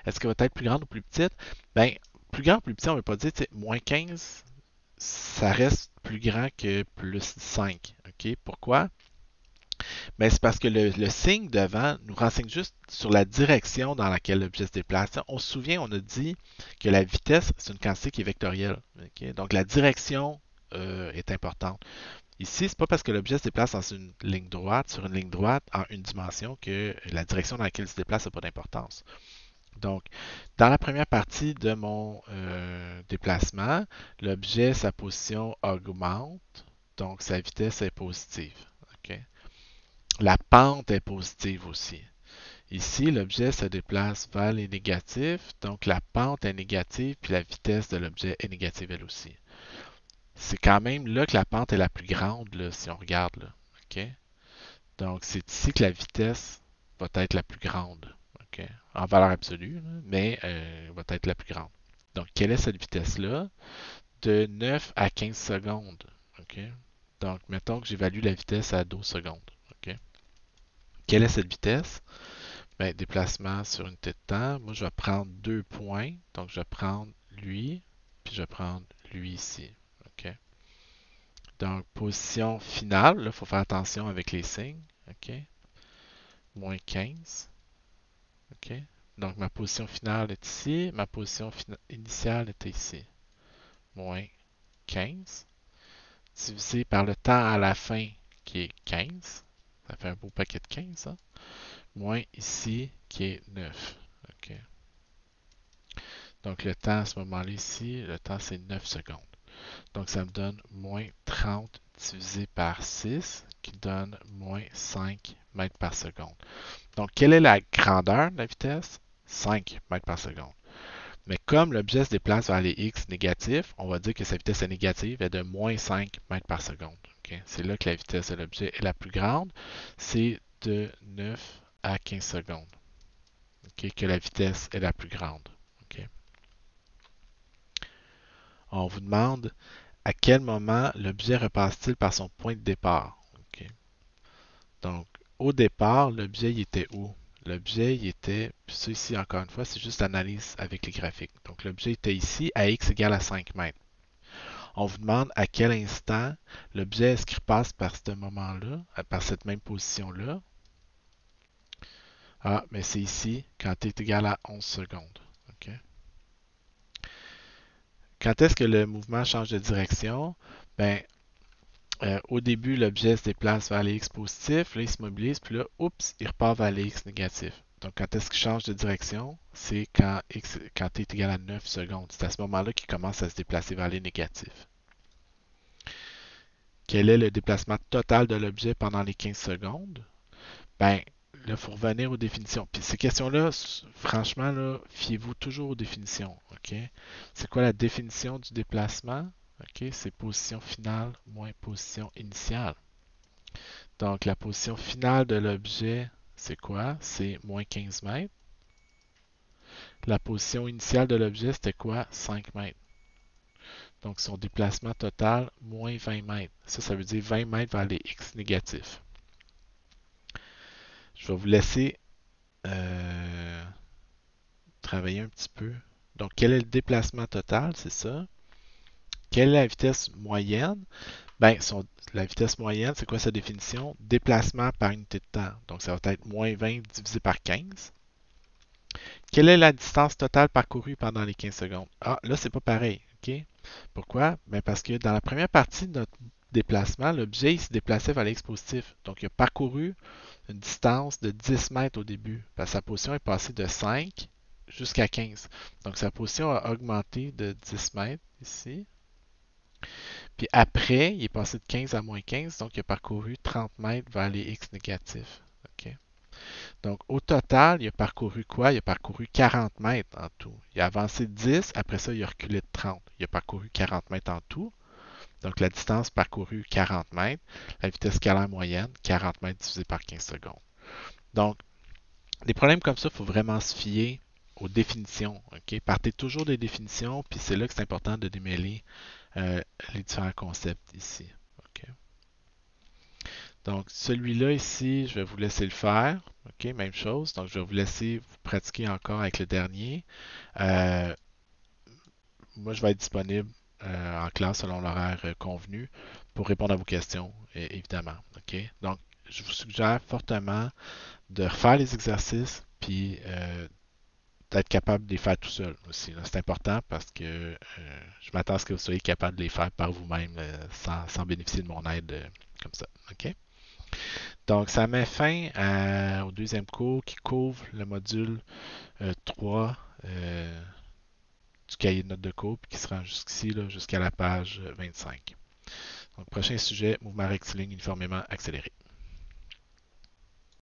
Est-ce qu'elle va être plus grande ou plus petite? Bien, plus grand ou plus petit, on ne veut pas dire, moins 15, ça reste plus grand que plus 5. OK? Pourquoi? Bien, c'est parce que le signe devant nous renseigne juste sur la direction dans laquelle l'objet se déplace. On se souvient, on a dit que la vitesse, c'est une quantité qui est vectorielle. OK? Donc, la direction est importante. Ici, c'est pas parce que l'objet se déplace dans une ligne droite, sur une ligne droite, en une dimension, que la direction dans laquelle il se déplace n'a pas d'importance. Donc, dans la première partie de mon déplacement, l'objet, sa position augmente, donc sa vitesse est positive. OK? la pente est positive aussi. Ici, l'objet se déplace vers les négatifs, donc la pente est négative, puis la vitesse de l'objet est négative elle aussi. C'est quand même là que la pente est la plus grande, là, si on regarde. Là. OK? Donc, c'est ici que la vitesse va être la plus grande. OK? En valeur absolue, là, mais va être la plus grande. Donc, quelle est cette vitesse-là? De 9 à 15 secondes. OK? Donc, mettons que j'évalue la vitesse à 12 secondes. OK? Quelle est cette vitesse? Ben, déplacement sur unité de temps. Moi, je vais prendre 2 points. Donc, je vais prendre lui, puis je vais prendre lui ici. OK? Donc, position finale, il faut faire attention avec les signes. OK? Moins 15. OK? Donc, ma position finale est ici. Ma position initiale est ici. Moins 15. Divisé par le temps à la fin, qui est 15. Ça fait un beau paquet de 15, hein? Moins ici, qui est 9. OK? Donc, le temps à ce moment-là ici, le temps, c'est 9 secondes. Donc, ça me donne moins 30 divisé par 6, qui donne moins 5 mètres par seconde. Donc, quelle est la grandeur de la vitesse? 5 mètres par seconde. Mais comme l'objet se déplace vers les x négatifs, on va dire que sa vitesse est négative est de moins 5 mètres par seconde. Okay? C'est là que la vitesse de l'objet est la plus grande. C'est de 9 à 15 secondes okay, que la vitesse est la plus grande. Okay? On vous demande à quel moment l'objet repasse-t-il par son point de départ. Okay? Donc, au départ, l'objet il était où? L'objet il était, puis ça ici encore une fois, c'est juste l'analyse avec les graphiques. Donc, l'objet était ici à x égale à 5 mètres. On vous demande à quel instant l'objet est-ce qu'il repasse par ce moment-là, par cette même position-là. Ah, mais c'est ici, quand t est égal à 11 secondes. OK? Quand est-ce que le mouvement change de direction? Ben, au début, l'objet se déplace vers les x positifs, là, il se mobilise, puis là, oups, il repart vers les x négatifs. Donc, quand est-ce qu'il change de direction? C'est quand t est égal à 9 secondes. C'est à ce moment-là qu'il commence à se déplacer vers les négatifs. Quel est le déplacement total de l'objet pendant les 15 secondes? Ben, là, il faut revenir aux définitions. Puis ces questions-là, franchement, là, fiez-vous toujours aux définitions. OK? C'est quoi la définition du déplacement? OK? C'est position finale moins position initiale. Donc, la position finale de l'objet, c'est quoi? C'est moins 15 mètres. La position initiale de l'objet, c'était quoi? 5 mètres. Donc, son déplacement total, moins 20 mètres. Ça veut dire 20 mètres vers les x négatifs. Je vais vous laisser travailler un petit peu. Donc, quel est le déplacement total? C'est ça. Quelle est la vitesse moyenne? Ben, la vitesse moyenne, c'est quoi sa définition? Déplacement par unité de temps. Donc, ça va être moins 20 divisé par 15. Quelle est la distance totale parcourue pendant les 15 secondes? Ah, là, c'est pas pareil. OK? Pourquoi? Ben, parce que dans la première partie de notre déplacement, l'objet il se déplaçait vers l'ex positif. Donc, il a parcouru une distance de 10 mètres au début. Parce que sa position est passée de 5 jusqu'à 15. Donc, sa position a augmenté de 10 mètres ici. Puis après, il est passé de 15 à moins 15, donc il a parcouru 30 mètres vers les x négatifs. OK? Donc, au total, il a parcouru quoi? Il a parcouru 40 mètres en tout. Il a avancé de 10, après ça, il a reculé de 30. Il a parcouru 40 mètres en tout. Donc, la distance parcourue, 40 mètres. La vitesse scalaire moyenne, 40 mètres divisé par 15 secondes. Donc, des problèmes comme ça, il faut vraiment se fier aux définitions. OK? Partez toujours des définitions, puis c'est là que c'est important de démêler les différents concepts ici. OK? Donc, celui-là ici, je vais vous laisser le faire. OK? Même chose. Donc, je vais vous laisser vous pratiquer encore avec le dernier. Euh, Moi, je vais être disponible en classe selon l'horaire convenu pour répondre à vos questions, évidemment. OK? Donc, je vous suggère fortement de refaire les exercices puis d'être capable de les faire tout seul aussi. C'est important parce que je m'attends à ce que vous soyez capable de les faire par vous-même sans bénéficier de mon aide comme ça. OK? Donc, ça met fin au deuxième cours qui couvre le module 3 du cahier de notes de cours puis qui se rend jusqu'ici, jusqu'à la page 25. Donc, prochain sujet, mouvement rectiligne uniformément accéléré.